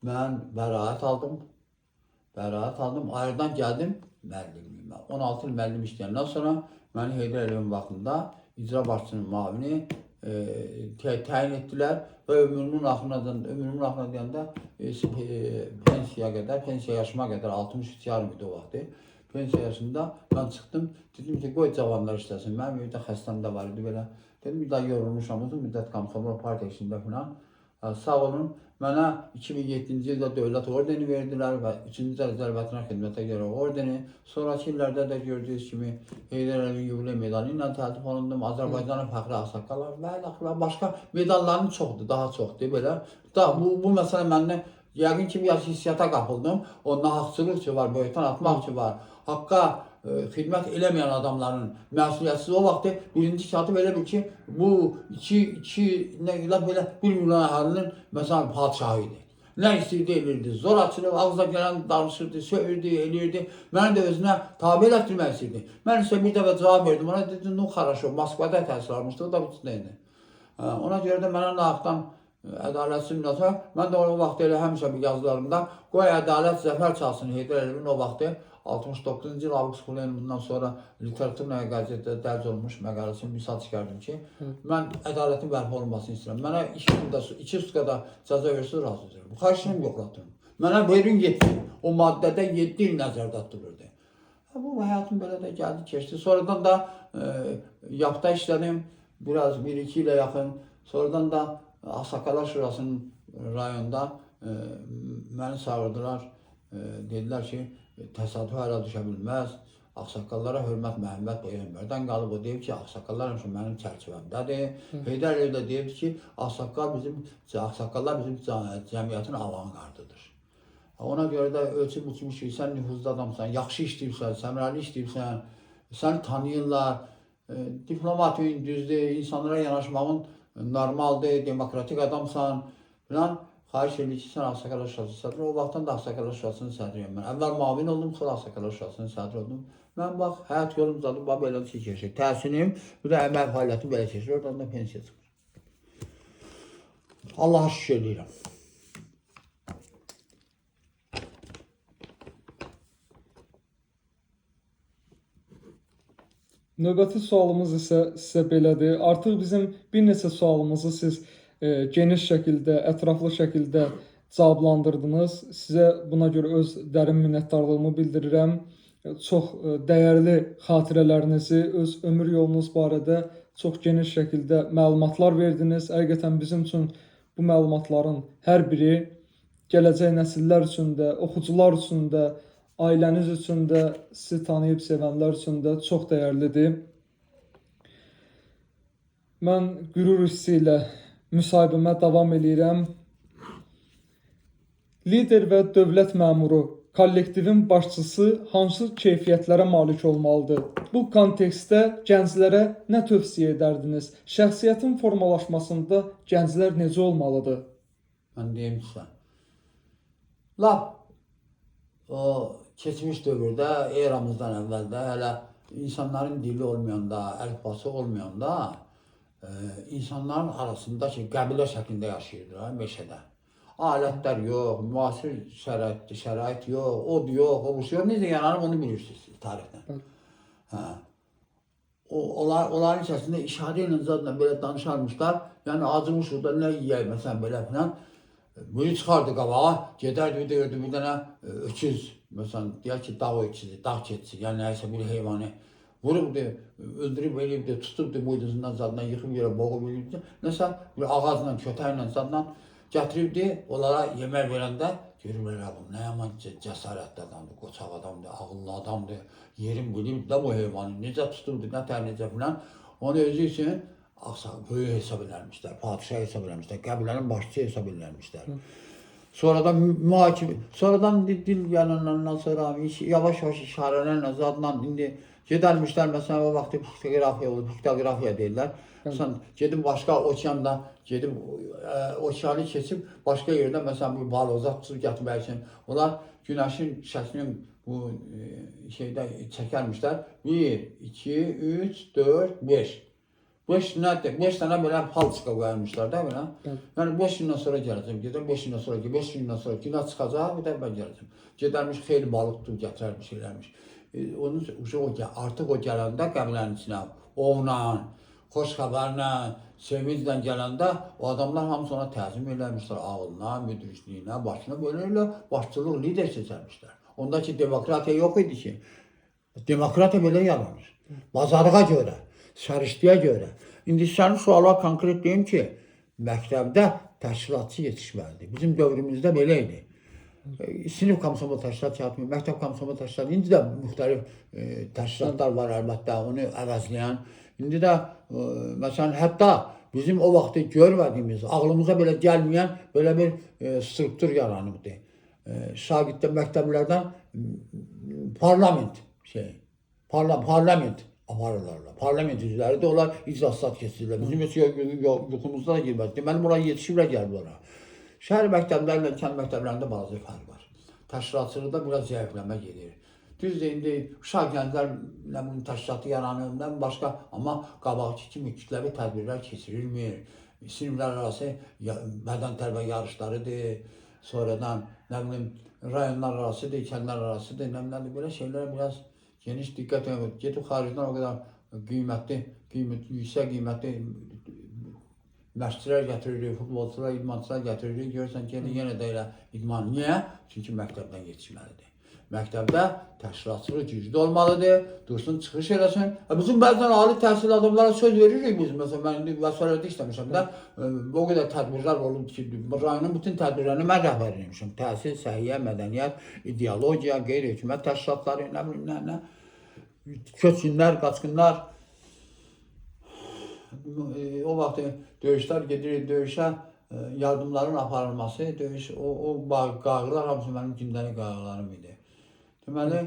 mən bəraət aldım. Ayrıdan gəldim müəllimliyimə. 16 il müəllim işləyəndən sonra məni Heydər Əliyevin vaxtında icra başçının müavini təyin etdilər və ömrümün axırına deyəndə pensiya yaşıma qədər 63 yarım idi o vaxtı. Pensiya yaşında mən çıxdım, dedim ki, qoy cavanlar işləsin. Mənim evdə xəstəm də var idi belə. Dedim, bir daha yorulmuşam, uzun müddət Komsomol partiya işində filan. Sağ olun, mənə 2007-ci ildə dövlət ordeni verdilər və 3-cü dərəcəli vətənə xidmətə görə ordeni. Sonraki illərdə də gördüyünüz kimi Heydər Əliyevin yubiley medalı ilə təltif olundum. Azərbaycanın fəxri ağsaqqallar və başqa medalların çoxdur, daha çoxdur belə. Bu məsələ məndən yəqin ki, bir hissiyata qapıldım. O nahaqçılıq ki var, böhtan atmaq ki var. Haqqa xidmət eləməyən adamların məsuliyyətsiz o vaxtı birinci katib elə bil ki, bu 1 milyon əhalinin məsələn padşahı idi. Nə istəyirdi, elirdi. Zor açılıb, ağızda gələn danışırdı, söhürdü, elirdi. Məni də özünə tabi elətdirmək istəyirdi. Mən isə bir dəfə cavab verdim. Ona dedim, no xaraşo, Moskvada təhsil almışdı, o da bu içindəydi. Ona görə də mənə nahaqdan ədalətsiz münasibət. Mən də o vaxt elə həmişə bir yazılarımda qoy ədalət zəfər çalsın Heydər Əliyevin o vaxtı 69-cu il Avqust Plenumdan sonra literaturla qəzetdə dərc olmuş məqaləsini misal çıxardım ki, mən ədalətin bərpa olunmasını istəyirəm. Mənə 2 sutkada cəza versə razı edirəm. Xahişimi yoxlatdım. Mənə verin 7 il. O maddədə 7 il nəzərdə tutulurdu. Bu həyatım belə də gəldi, keçdi. Sonradan da yapda işlədim, biraz 1-2 ilə yaxın. Sonradan da Ağsaqqallar Şurasının rayonunda məni çağırdılar. Dedilər ki, təsadüf hələ düşə bilməz. Ağsaqqallara hörmət Məhəmməd Peyğəmbərdən qalıb. O deyib ki, ağsaqqallar həmişə mənim çərçivəmdədir. Heydər Əliyev də deyib ki, ağsaqqallar bizim cəmiyyətin avantqardıdır. Ona görə də ölçüb uçmuş ki, sən nüfuzlu adamsan, yaxşı işləyirsən, səmrəli işləyirsən, səni tanıyırlar. Diplomatin, düzdür, insanlara yanaşmağın normaldır, demokratik adamsan filan. Xahiş edir ki, sən Ağsaqqallar Şurasının sədri. O vaxtdan da Ağsaqqallar Şurasının sədriyəm mən. Əvvəl müavin oldum, sonra Ağsaqqallar Şurasının sədri oldum. Mən bax, həyat yolum zadı, belə şey keçir. Təhsilim, bir də əməl fəaliyyətim belə keçir. Oradan da pensiya çıxır. Allaha şükür edirəm. Növbəti sualımız isə sizə belədir. Artıq bizim bir neçə sualımızı siz geniş şəkildə, ətraflı şəkildə cavablandırdınız. Sizə buna görə öz dərin minnətdarlığımı bildirirəm. Çox dəyərli xatirələrinizi, öz ömür yolunuz barədə çox geniş şəkildə məlumatlar verdiniz. Həqiqətən bizim üçün bu məlumatların hər biri gələcək nəsillər üçün də, oxucular üçün də, ailəniz üçün də, sizi tanıyıb sevənlər üçün də çox dəyərlidir. Mən qürur hissi ilə müsahibimə davam edirəm. Lider və dövlət məmuru, kollektivin başçısı hansı keyfiyyətlərə malik olmalıdır? Bu kontekstdə gənclərə nə tövsiyə edərdiniz? Şəxsiyyətin formalaşmasında gənclər necə olmalıdır? Mən deyim sizə. Lap o keçmiş dövrdə, eramızdan əvvəldə, hələ insanların dili olmayanda, əlifbası olmayanda, insanların arasında ki, qəbilə şəklində yaşayırdılar meşədə. Alətlər yox, müasir şərait yox, od yox, o yox. Necə yanarım onu bilirsiniz tarixdən. Onların içərisində işarə ilə zadla belə danışarmışlar. Yəni acımış orada nə yiyək məsələn belə filan. Biri çıxardı qabağa, gedərdi, deyirdi bir dənə öküz. Məsələn, deyək ki, dağ öküzü, dağ keçisi, yəni nəyəsə bir heyvanı. Vurubdu, öldürüb, eləyibdi, tutubdu buyduzundan zadından, yıxıb yerə boğub eləyibdi. Nəsə bir ağacla, kötəklə zaddan gətiribdi, onlara yemək verəndə görürlər, bu nə yaman cəsarətli adamdır, qoçaq adamdır, ağıllı adamdır, yerin bilibdi də bu heyvanı, necə tutubdu, nə tər necə filan. Onu özü üçün böyük hesab edərmişlər, padişah hesab edərmişlər, qəbilənin başçı hesab edərmişlər. Sonradan mühakimə, sonradan dil yanından sonra yavaş-yavaş işarələrlə zadla indi gedərmişlər, məsələn, o vaxtı piktografiya olub, piktografiya deyirlər. Məsələn, gedib başqa okeanda, gedib okeanı keçib, başqa yerdə, məsələn, bir balozat tutub gətirmək üçün, onlar günəşin şəklinin bu şeydə çəkərmişlər. 1, 2, 3, 4, 5. 5 dənə belə palçıqa qoyarmışlar da belə. Yəni 5 gündən sonra gələcəm, gedər 5 gündən sonra, 5 gündən sonra günah çıxacaq, bir də mən gələcəm. Gedərmiş, xeyli balıq tutub gətirərmiş, eləmiş. Artıq o gələndə qəbilənin içinə, ovla, xoş xəbərlə, sevinclə gələndə o adamlar hamısı ona təzim eləmişlər, ağılına, müdrikliyinə, başına belə elə başçılıq, lider seçərmişlər. Onda ki, demokratiya yox idi ki. Demokratiya belə yaranır. Bazarlığa görə, sərişliyə görə. İndi sənin suala konkret deyim ki, məktəbdə təşkilatçı yetişməlidir. Bizim dövrümüzdə belə idi. Sinif komsomol təşkilat yaratmıyor, məktəb komsomol təşkilat. İndi də müxtəlif təşkilatlar var əlbəttə, onu əvəzləyən. İndi də, məsələn, hətta bizim o vaxtı görmədiyimiz, ağlımıza belə gəlməyən belə bir struktur yaranıbdır. Şagirddə məktəblərdən parlament aparırlarlar. Parlament üzvləri də onlar iclaslar keçirirlər. Bizim heç yuxumuzda da girməz. Deməli, buraya yetişiblər gəlirlər. Şəhər məktəblərlə kənd məktəblərində balaca fərq var. Təşkilatçılıqda biraz zəifləmə gedir. Düzdür, indi uşaq gənclərlə bunun təşkilatı yaranır, başqa, amma qabaqçı kimi kütləvi tədbirlər keçirilmir. Siniflər arası bədən tərbiyə yarışlarıdır, sonradan, nə bilim, rayonlar arasıdır, kəndlər arasıdır, nə bilim, belə şeylərə biraz geniş diqqət edin. Gedib xaricdən o qədər qiymətli, yüksək qiymətli məşqçilər gətiririk, futbolçular, idmançılar gətiririk. Görürsən ki, yenə də elə idman. Niyə? Çünki məktəbdən yetişməlidir. Məktəbdə təşkilatçılıq güclü olmalıdır, dursun, çıxış eləsin. Bizim bəzən ali təhsil adamlara söz veririk biz. Məsələn, mən indi vəsailərdə işləmişəm də, o qədər tədbirlər olub ki, rayonun bütün tədbirlərini mən rəhbər etmişəm. Təhsil, səhiyyə, mədəniyyət, ideologiya, qeyri-hökumət təşkilatları, nə bilim, nə. Köçkünlər, qaçqınlar. O vaxt döyüşlər gedirik, döyüşə yardımların aparılması, döyüş, o qayğılar hamısı mənim gündəlik qayğılarım idi. Deməli,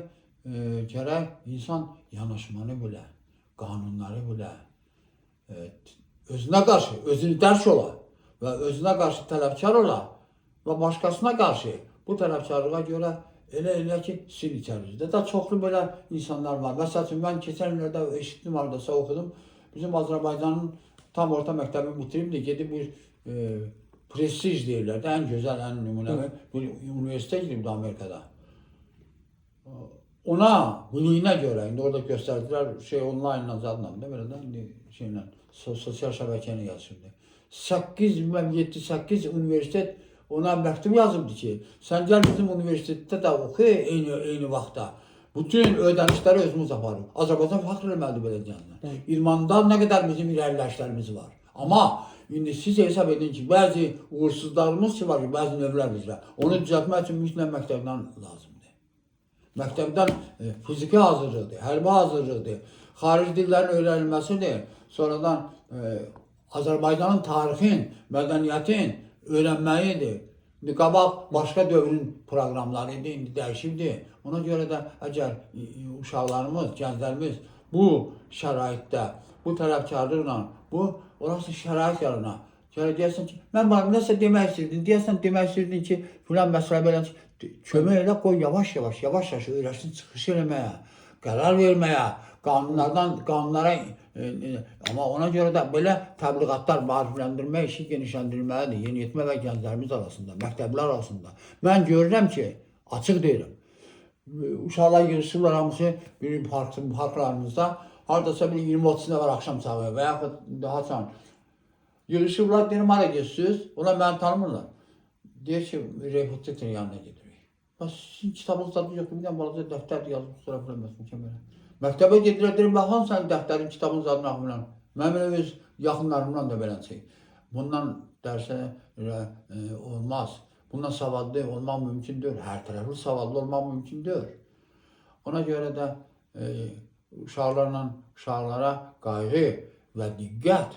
gərək insan yanaşmanı bilə, qanunları bilə, özünə qarşı, özünü dərk ola və özünə qarşı tələbkar ola və başqasına qarşı bu tələbkarlığa görə elə ki, sil içərisində də çoxlu belə insanlar var. Məsəl üçün, mən keçən illərdə eşitdim, haradasa oxudum. Bizim Azərbaycanın tam orta məktəbini bitiribdi, gedib bir prestij deyirlər də, ən gözəl, ən nümunəvi bir universitet gidibdi Amerikada. ona biliyinə görə indi orada göstərdilər şey onlaynla zadla da belə də indi şeylə sosial şəbəkəni yazırdı. 7-8 universitet ona məktub yazıbdı ki, sən gəl bizim universitetdə də oxu eyni vaxtda. Bütün ödənişləri özümüz aparıb. Azərbaycan fəxr eləməlidir belə deyəndə. İrmanda nə qədər bizim irəliləyişlərimiz var. Amma indi siz hesab edin ki, bəzi uğursuzlarımız ki var ki, bəzi növlər bizdə. Onu düzəltmək üçün mütləq məktəbdən lazımdır. Məktəbdən fiziki hazırlıqdır, hərbi hazırlıqdır, xarici dillərin öyrənilməsidir. Sonradan Azərbaycanın tarixin, mədəniyyətin öyrənməyidir. İndi qabaq başqa dövrün proqramları idi, indi dəyişibdir. Ona görə də əgər uşaqlarımız, gənclərimiz bu şəraitdə, bu tələbkarlıqla, orası şərait yarana. Deyəsən ki, mən bana nəsə demək istəyirdin, deyəsən demək istəyirdin ki, filan məsələ belə kömək elə qoy yavaş-yavaş öyrəşsin, çıxış eləməyə, qərar verməyə, qanunlara amma ona görə də belə təbliğatlar, maarifləndirmə işi genişləndirilməlidir, yeniyetmə və gənclərimiz arasında, məktəblər arasında. Mən görürəm ki, açıq deyirəm. Uşaqlar yığışırlar hamısı bir parklarımızda, haradasa bir 20-30 nəfər axşam çağı və yaxud daha çan. Yığışırlar, deyirəm, hara geçsiniz? Onlar məni tanımırlar. Deyir ki, repetitorun yanına gedirik. Sizin kitabınızda yoxdur, bir dənə balaca dəftər yazıb sonra bilməsin ki, belə. Məktəbə gedirlər, deyirəm, baxan sən dəftərin, kitabın zadını axmılan. Mənim öz yaxınlarımdan da beləcək. Bundan dərsə olmaz. Bundan savadlı olmaq mümkündür. Hər tərəfli savadlı olmaq mümkündür. Ona görə də uşaqlara qayğı və diqqət,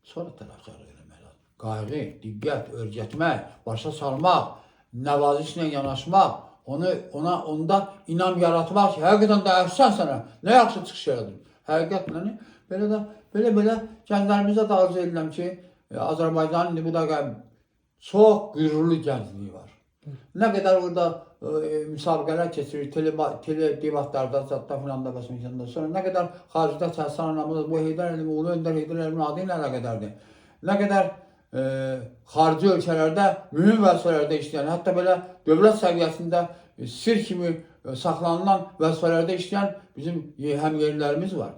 sonra tərəfdarlıq eləmək lazım. Qayğı, diqqət, öyrətmək, başa salmaq, nəvazişlə yanaşmaq, onda inam yaratmaq ki, həqiqətən də əhsən sənə, nə yaxşı çıxış yaradın. Həqiqətlə, belə gənclərimizə də arzu edirəm ki, Azərbaycanın indi bu da çox qürurlu gəncliyi var. Nə qədər orada müsabiqələr keçirir, teledebatlarda, zətdə filan da bəsməkəndə, sonra nə qədər xaricdə təhsil anlamında bu Heydər Əliyev, Ulu Öndər Heydər Əliyevin adı ilə əlaqədardır. Nə qədər xarici ölkələrdə, mühüm vəzifələrdə işləyən, hətta belə dövlət səviyyəsində sir kimi saxlanılan vəzifələrdə işləyən bizim həmyerlilərimiz var.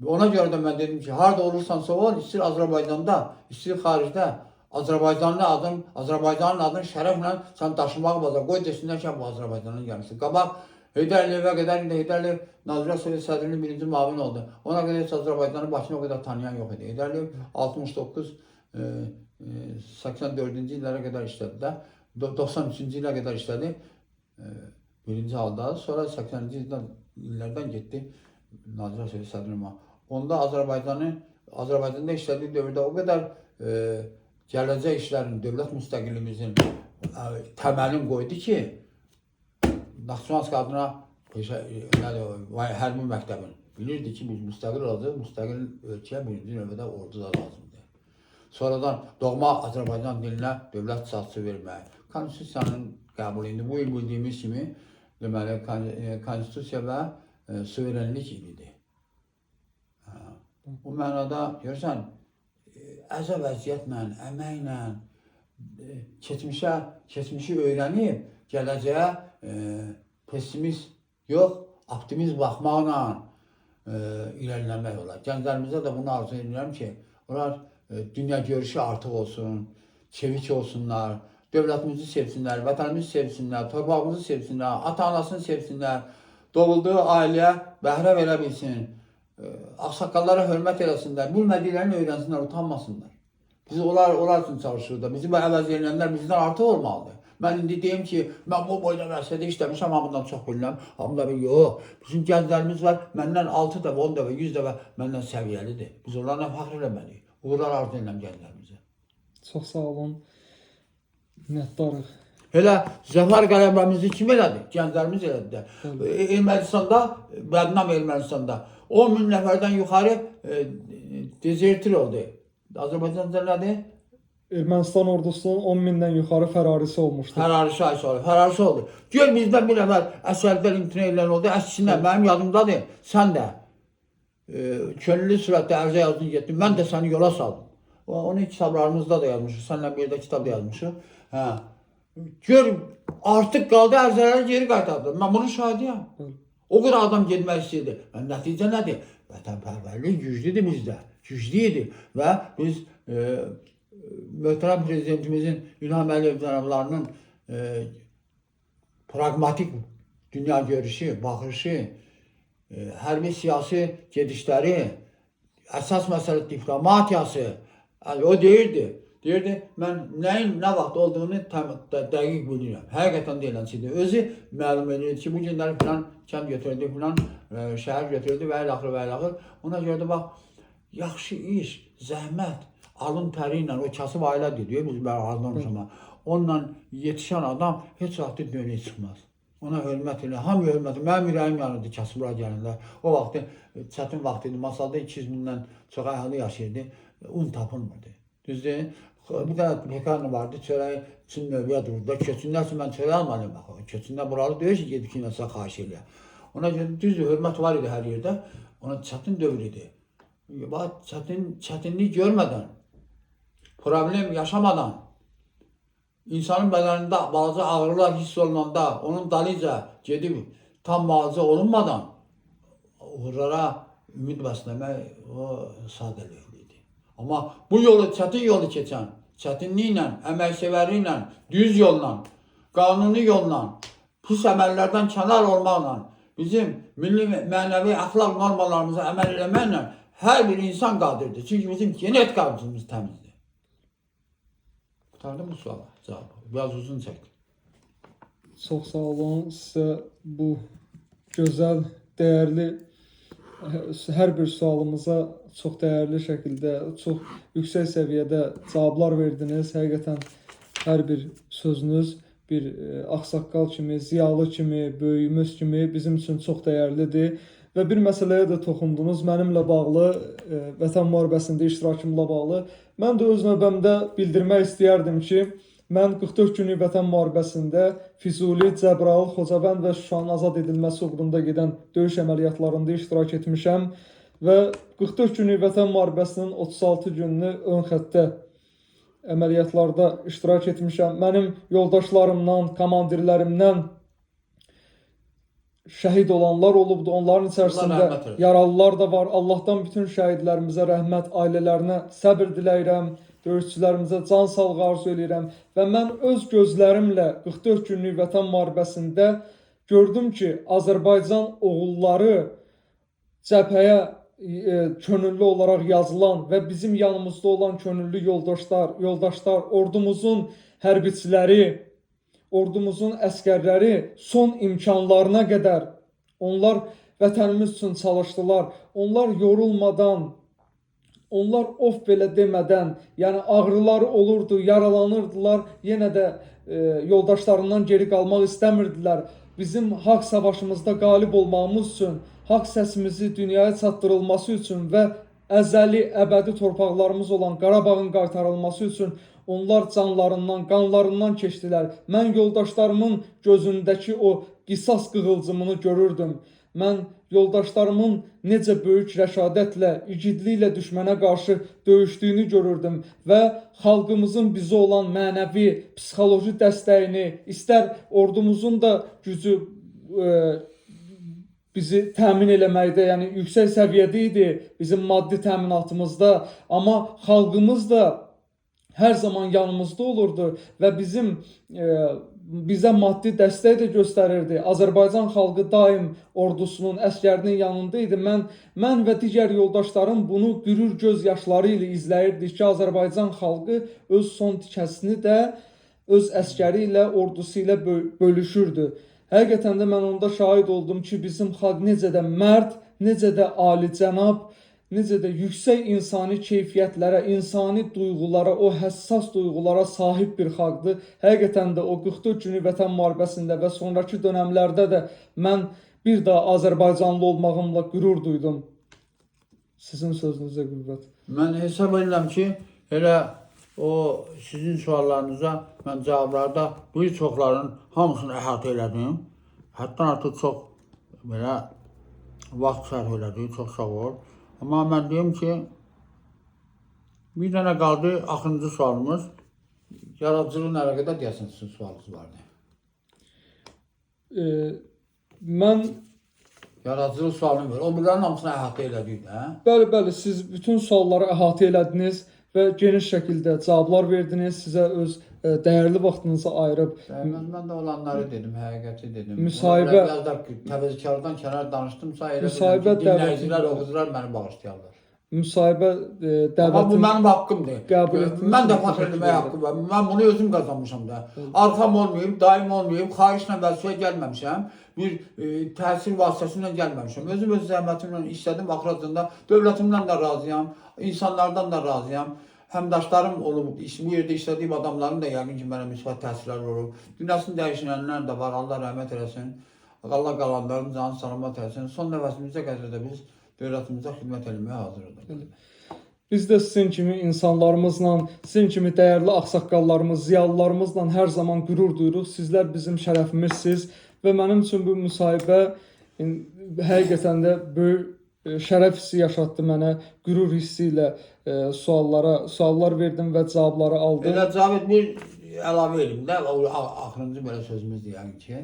Ona görə də mən dedim ki, harada olursansa ol, istir Azərbaycanda, istir xaricdə, Azərbaycanın adını şərəflə sən daşımaq bazar. Qoy desinlər ki, bu Azərbaycanın gəlmişdir. Qabaq Heydər Əliyevə qədər, indi Heydər Əliyev Nazirlər Sovet sədrinin birinci müavini oldu. Ona qədər heç Azərbaycanın başını o qədər tanıyan yox idi. Heydər Əliyev 69-84-cü illərə qədər işlədi də, 93-cü illərə qədər işlədi birinci halda. Sonra 80-ci illərdən getdi Nazirlər Sovet sədrinin. Onda Azərbaycanda işlədiyi dövrdə o qədər gələcək işlərin, dövlət müstəqillimizin təməlini qoydu ki, Naxçıvansk adına hərbi məktəbin bilirdi ki, biz müstəqil olacaq, müstəqil ölkəyə birinci növbədə ordu da lazımdır. Sonradan doğma Azərbaycan dilinə dövlət statusu vermək, konstitusiyanın qəbulu, indi bu il bildiyimiz kimi, deməli, konstitusiya və suverenlik ilidir. Bu mənada, görürsən, əzə vəziyyətlə, əməklə, keçmişi öyrənib, gələcəyə pessimist yox, optimist baxmaqla irəliləmək olar. Gənclərimizə də bunu arzu edirəm ki, onlar dünya görüşü artıq olsun, çevik olsunlar, dövlətimizi sevsinlər, vətənimizi sevsinlər, torpağımızı sevsinlər, ata-anasını sevsinlər, doğulduğu ailəyə bəhrə verə bilsin, ağsaqqallara hörmət eləsinlər, bilmədiklərini öyrənsinlər, utanmasınlar. Biz onlar üçün çalışırıq da, bizi əvəz edilənlər bizdən artıq olmalıdır. Mən indi deyim ki, mən bu boyda vəziyyətdə işləmişəm, hamıdan çox bilirəm, hamıdan bir yox. Bizim gənclərimiz var, məndən 6 dəfə, 10 dəfə, 100 dəfə məndən səviyyəlidir. Biz onlarla fəxr eləməliyik. Uğurlar arzu edirəm gənclərimizə. Çox sağ olun. Minnətdarıq. Elə zəfər qələbəmizi kim elədi? Gənclərimiz elədi də. Ermənistanda, bədnam Ermənistanda 10 min nəfərdən yuxarı dezertir oldu. Azərbaycanda nədir? Ermənistan ordusunun 10 mindən yuxarı fərarisi olmuşdu. Fərarisi oldu. Gör bizdən bir nəfər əsərlər imtina edilən oldu. Əksinə, mənim yadımdadır, sən də könüllü sürətdə ərzə yazdın, getdin, mən də səni yola saldım. Onu kitablarımızda da yazmışıq, sənlə bir də kitab da yazmışıq. Gör, artıq qaldı ərzələri geri qaytardı. Mən bunun şahidiyəm. O qədər adam getmək istəyirdi. Nəticə nədir? Vətənpərvərlik güclüdür bizdə. Güclü idi və biz möhtərəm prezidentimizin İlham Əliyev cənablarının pragmatik dünya görüşü, baxışı, hərbi siyasi gedişləri, əsas məsələ diplomatiyası, o deyirdi, mən nəyin nə vaxt olduğunu dəqiq bilirəm. Həqiqətən deyilənçidir. Özü məlum edirdi ki, bu günləri filan kənd götürdü, filan şəhər götürdü və il-axır və il-axır. Ona görə də bax, yaxşı iş, zəhmət, alın təri ilə, o kasıb ailədir, deyir, biz bərabərdən onunla yetişən adam heç vaxt dönüyə çıxmaz. Ona hörmət elə, hamıya hörmət elə. Mənim ürəyim yanırdı kasıblar gələndə. O vaxtı çətin vaxt idi. Masalda 200 mindən çox əhali yaşayırdı. Un tapılmırdı. Düzdür? Bir dənə pekarna vardı, çörəyi üçün növbəyə dururdu. Köçünlər üçün mən çörək almalıyım. Köçünlər buralı deyir ki, gedib ki, nəsə xahiş eləyə. Ona görə düzdür, hörmət var idi hər yerdə. Ona çətin dövr idi. Çətinlik görmədən, problem yaşamadan, İnsanın bədənində bazı ağrılar hiss olunanda, onun dalıca gedib tam müalicə olunmadan uğurlara ümid bəsləmək o sadəlövlüydü. Amma bu yolu, çətin yolu keçən, çətinliklə, əməksevərliklə, düz yolla, qanuni yolla, pis əməllərdən kənar olmaqla, bizim milli mənəvi əxlaq normalarımıza əməl eləməklə hər bir insan qadirdir. Çünki bizim genetikamiz təmizdir. Qurtardım bu suala cavabı. Biraz uzun çəkdim. Çox sağ olun. Sizə bu gözəl, dəyərli, hər bir sualımıza çox dəyərli şəkildə, çox yüksək səviyyədə cavablar verdiniz. Həqiqətən hər bir sözünüz bir ağsaqqal kimi, ziyalı kimi, böyüyümüz kimi bizim üçün çox dəyərlidir. Və bir məsələyə də toxundunuz, mənimlə bağlı, Vətən müharibəsində iştirakımla bağlı. Mən də öz növbəmdə bildirmək istəyərdim ki, mən 44 günlük Vətən müharibəsində Füzuli, Cəbrayıl, Xocavənd və Şuşanın azad edilməsi uğrunda gedən döyüş əməliyyatlarında iştirak etmişəm və 44 günlük Vətən müharibəsinin 36 gününü ön xəttdə əməliyyatlarda iştirak etmişəm. Mənim yoldaşlarımdan, komandirlərimdən şəhid olanlar olubdu. Onların içərisində yaralılar da var. Allahdan bütün şəhidlərimizə rəhmət, ailələrinə səbir diləyirəm, döyüşçülərimizə can sağlığı arzu edirəm. Və mən öz gözlərimlə 44 günlük Vətən müharibəsində gördüm ki, Azərbaycan oğulları cəbhəyə könüllü olaraq yazılan və bizim yanımızda olan könüllü yoldaşlar, ordumuzun hərbiçiləri, ordumuzun əskərləri son imkanlarına qədər onlar vətənimiz üçün çalışdılar. Onlar yorulmadan, onlar of belə demədən, yəni ağrıları olurdu, yaralanırdılar, yenə də yoldaşlarından geri qalmaq istəmirdilər. Bizim haqq savaşımızda qalib olmağımız üçün, haqq səsimizi dünyaya çatdırılması üçün və əzəli, əbədi torpaqlarımız olan Qarabağın qaytarılması üçün onlar canlarından, qanlarından keçdilər. Mən yoldaşlarımın gözündəki o qisas qığılcımını görürdüm. Mən yoldaşlarımın necə böyük rəşadətlə, igidliklə düşmənə qarşı döyüşdüyünü görürdüm və xalqımızın bizə olan mənəvi, psixoloji dəstəyini, istər ordumuzun da gücü bizi təmin eləməkdə, yəni yüksək səviyyədə idi bizim maddi təminatımızda, amma xalqımız da hər zaman yanımızda olurdu və bizə maddi dəstək də göstərirdi. Azərbaycan xalqı daim ordusunun, əskərinin yanında idi. Mən və digər yoldaşlarım bunu qürur göz yaşları ilə izləyirdik ki, Azərbaycan xalqı öz son tikəsini də öz əskəri ilə, ordusu ilə bölüşürdü. Həqiqətən də mən onda şahid oldum ki, bizim xalq necə də mərd, necə də alicənab, necə də yüksək insani keyfiyyətlərə, insani duyğulara, o həssas duyğulara sahib bir xalqdır. Həqiqətən də o 44 günlük Vətən müharibəsində və sonraki dönəmlərdə də mən bir daha Azərbaycanlı olmağımla qürur duydum. Sizin sözünüzə qüvvət. Mən hesab edirəm ki, elə o sizin suallarınıza mən cavablarda bir çoxların hamısını əhatə elədim. Həddən artıq çox belə vaxt sərf elədik, çox sağ ol. Amma mən deyim ki, bir dənə qaldı axırıncı sualımız. Yaradıcılığın əlaqədə deyəsən sizin sualınız vardı. Mən Yaradıcılıq sualını ver. O bunların hamısını əhatə elədik də. Bəli, bəli, siz bütün sualları əhatə elədiniz və geniş şəkildə cavablar verdiniz. Sizə öz dəyərli vaxtınızı ayırıb Mən də olanları dedim, həqiqəti dedim. Müsahibə- Biraz da təvəzzükardan kənar danışdımsa elə Müsahibə bilirəm ki, dinləyicilər, dəvətini- oxucular məni bağışlayarlar. müsahibə Amma bu dəvətini mənim haqqımdır. qəbul etdiniz. Mən də Təşəkkür fəxr etməyə edirəm. haqqım var. Mən bunu özüm qazanmışam da. Arxam olmayıb, daim olmayıb, xahişlə vəzifəyə gəlməmişəm. Bir təhsil vasitəsilə gəlməmişəm. Özüm öz zəhmətimlə işlədim, axıracında dövlətimdən də razıyam, insanlardan da razıyam. Həmdaşlarım olub, bu yerdə işlədiyim adamların da yəqin ki, mənə müsbət təsirlər olub. Dünyasını dəyişənlər də var, Allah rəhmət eləsin. Allah qalanların canı salamat eləsin. Son nəfəsimizə qədər də biz dövlətimizə xidmət etməyə hazırıq. Biz də sizin kimi insanlarımızla, sizin kimi dəyərli ağsaqqallarımız, ziyalılarımızla hər zaman qürur duyuruq. Sizlər bizim şərəfimizsiniz və mənim üçün bu müsahibə həqiqətən də böyük şərəf hissi yaşatdı mənə. Qürur hissi ilə suallar verdim və cavabları aldım. Elə Cavid bir əlavə edeyim də, axırıncı belə sözümüz deyək ki,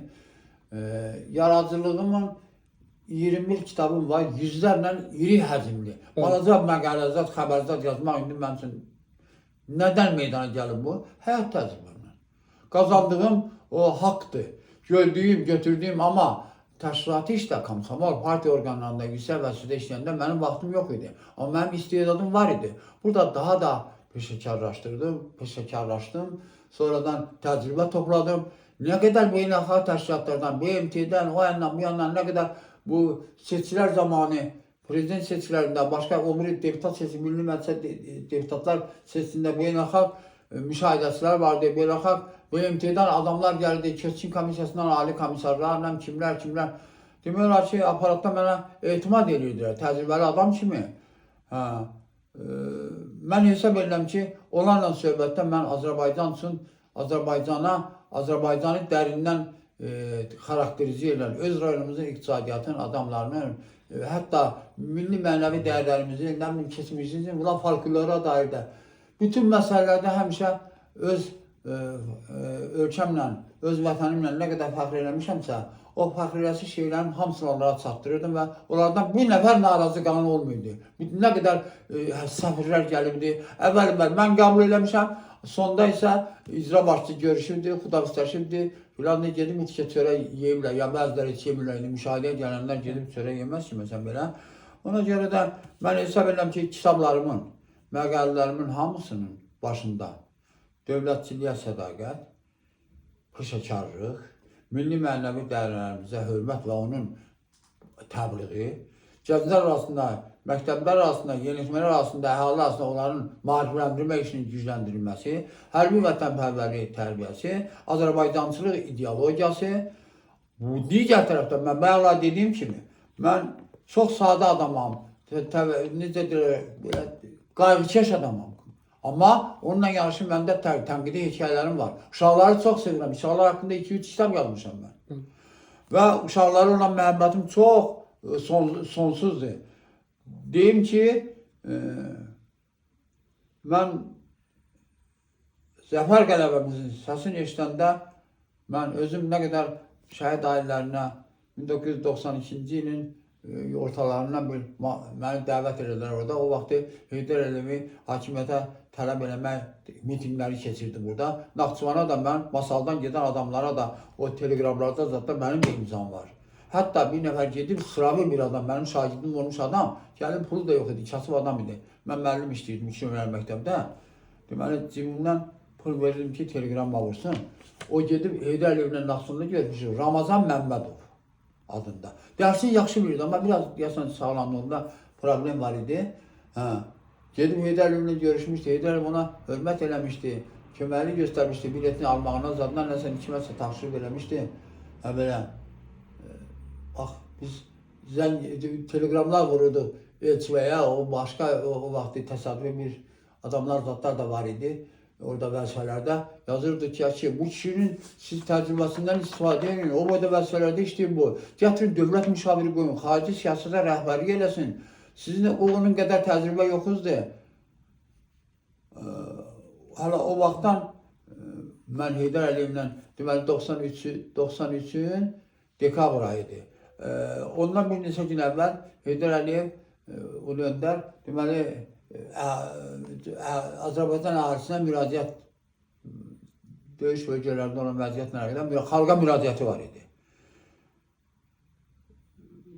yaradıcılığımın 21 kitabım var, yüzlərlə iri həcmli. Balaca məqaləzat, xəbərzat yazmaq indi mənim üçün nədən meydana gəlib bu? Həyat təcrübəmlə. Qazandığım o haqqdır. Götürdüyüm amma təşkilati işdə, komsomol, partiya orqanlarında, yüksək vəzifədə işləyəndə mənim vaxtım yox idi. Amma mənim istedadım var idi. Burada daha da peşəkarlaşdım. Sonradan təcrübə topladım. Nə qədər beynəlxalq təşkilatlardan, BMT-dən, o yandan, bu yandan nə qədər bu seçkilər zamanı, prezident seçkilərində, başqa umumi deputat seçki, milli məclis deputatlar seçkisində beynəlxalq müşahidəçilər vardı, beynəlxalq BMT-dən adamlar gəldi, seçkim komissiyasından ali komissarlarla, kimlər. Demək olar ki, aparatda mənə etimad edirdilər, təcrübəli adam kimi. Mən hesab edirəm ki, onlarla söhbətdə mən Azərbaycan üçün, Azərbaycanı dərindən xarakterize edən, öz rayonumuzun iqtisadiyyatının, adamlarının, hətta milli mənəvi dəyərlərimizi, nə bilim, keçmişimizin, buna folklora dair də bütün məsələlərdə həmişə öz ölkəmlə, öz vətənimlə nə qədər fəxr eləmişəmsə, o fəxr eləsi şeylərin hamısını onlara çatdırırdım və onlardan bir nəfər narazı qalan olmuyordu. Nə qədər səfirlər gəlibdi. Əvvəl mən qəbul eləmişəm, sonda isə icra başçı görüşürdü, xudafizləşirdi. Filan da gedib içki çörək yeyiblər, ya bəziləri içki yeyiblər, müşahidəyə gələnlər gedib çörək yeməz ki, məsələn belə. Ona görə də mən hesab edirəm ki, kitablarımın, məqalələrimin hamısının başında dövlətçiliyə sədaqət, peşəkarlıq, milli mənəvi dəyərlərimizə hörmət və onun təbliği, gənclər arasında, məktəblər arasında, yeniyetmələr arasında, əhali arasında onların maarifləndirmə işinin gücləndirilməsi, hərbi vətənpərvərlik tərbiyəsi, Azərbaycançılıq ideologiyası. Bu digər tərəfdən mən bayaqla dediyim kimi, mən çox sadə adamam, necə deyirlər, qayğıkeş adamam. Amma onunla yanaşı məndə tənqidi hekayələrim var. Uşaqları çox sevirəm. Uşaqlar haqqında 2-3 kitab yazmışam mən. Və uşaqlara olan məhəbbətim çox sonsuzdur. Deyim ki, mən Zəfər qələbəmizin səsini eşidəndə mən özüm nə qədər şəhid ailələrinə 1992-ci ilin ortalarından məni dəvət edilər orada. O vaxtı Heydər Əliyevi hakimiyyətə tələb eləmək mitingləri keçirdi burada. Naxçıvana da mən masaldan gedən adamlara da o teleqramlarda zaten mənim də imzam var. Hətta bir nəfər gedib sıravi bir adam, mənim şagirdim olmuş adam, gəlin pulu da yox idi, kasıb adam idi. Mən müəllim işləyirdim 2 nömrəli məktəbdə. Deməli, cibimdən pul verirdim ki, teleqramla vursun. O gedib Heydər Əliyevlə Naxçıvanda görmüşdü, Ramazan Məmmədov adında. Dərsini yaxşı bilirdi, amma biraz deyəsən sağlamlığında problem var idi. Gedib Heydər Əliyevlə görüşmüşdü, Heydər Əliyev ona hörmət eləmişdi, köməkli göstərmişdi, biletini almağına, zadından nəsə kiməsə tapşırıq eləmişdi. Belə, bax, biz teleqramlar vururdu elçiyə, o başqa, o vaxtı təsadüfi bir adamlar, zatlar da var idi. Orada vəzifələrdə yazırdı ki, bu kişinin siz təcrübəsindən istifadə edin, o boyda vəzifələrdə işləyir bu. Gətirin, dövlət müşaviri qoyun, xarici siyasətə rəhbərlik eləsin. Sizin onun qədər təcrübə yoxuzdur. Hala o vaxtdan mən Heydər Əliyevlə, deməli 93-ün dekabr ayıdır. ondan bir neçə gün əvvəl Heydər Əliyev Ulu Öndər deməli Azərbaycan əhalisinə müraciət, döyüş bölgələrində olan vəziyyətlə əlaqədar xalqa müraciəti var idi.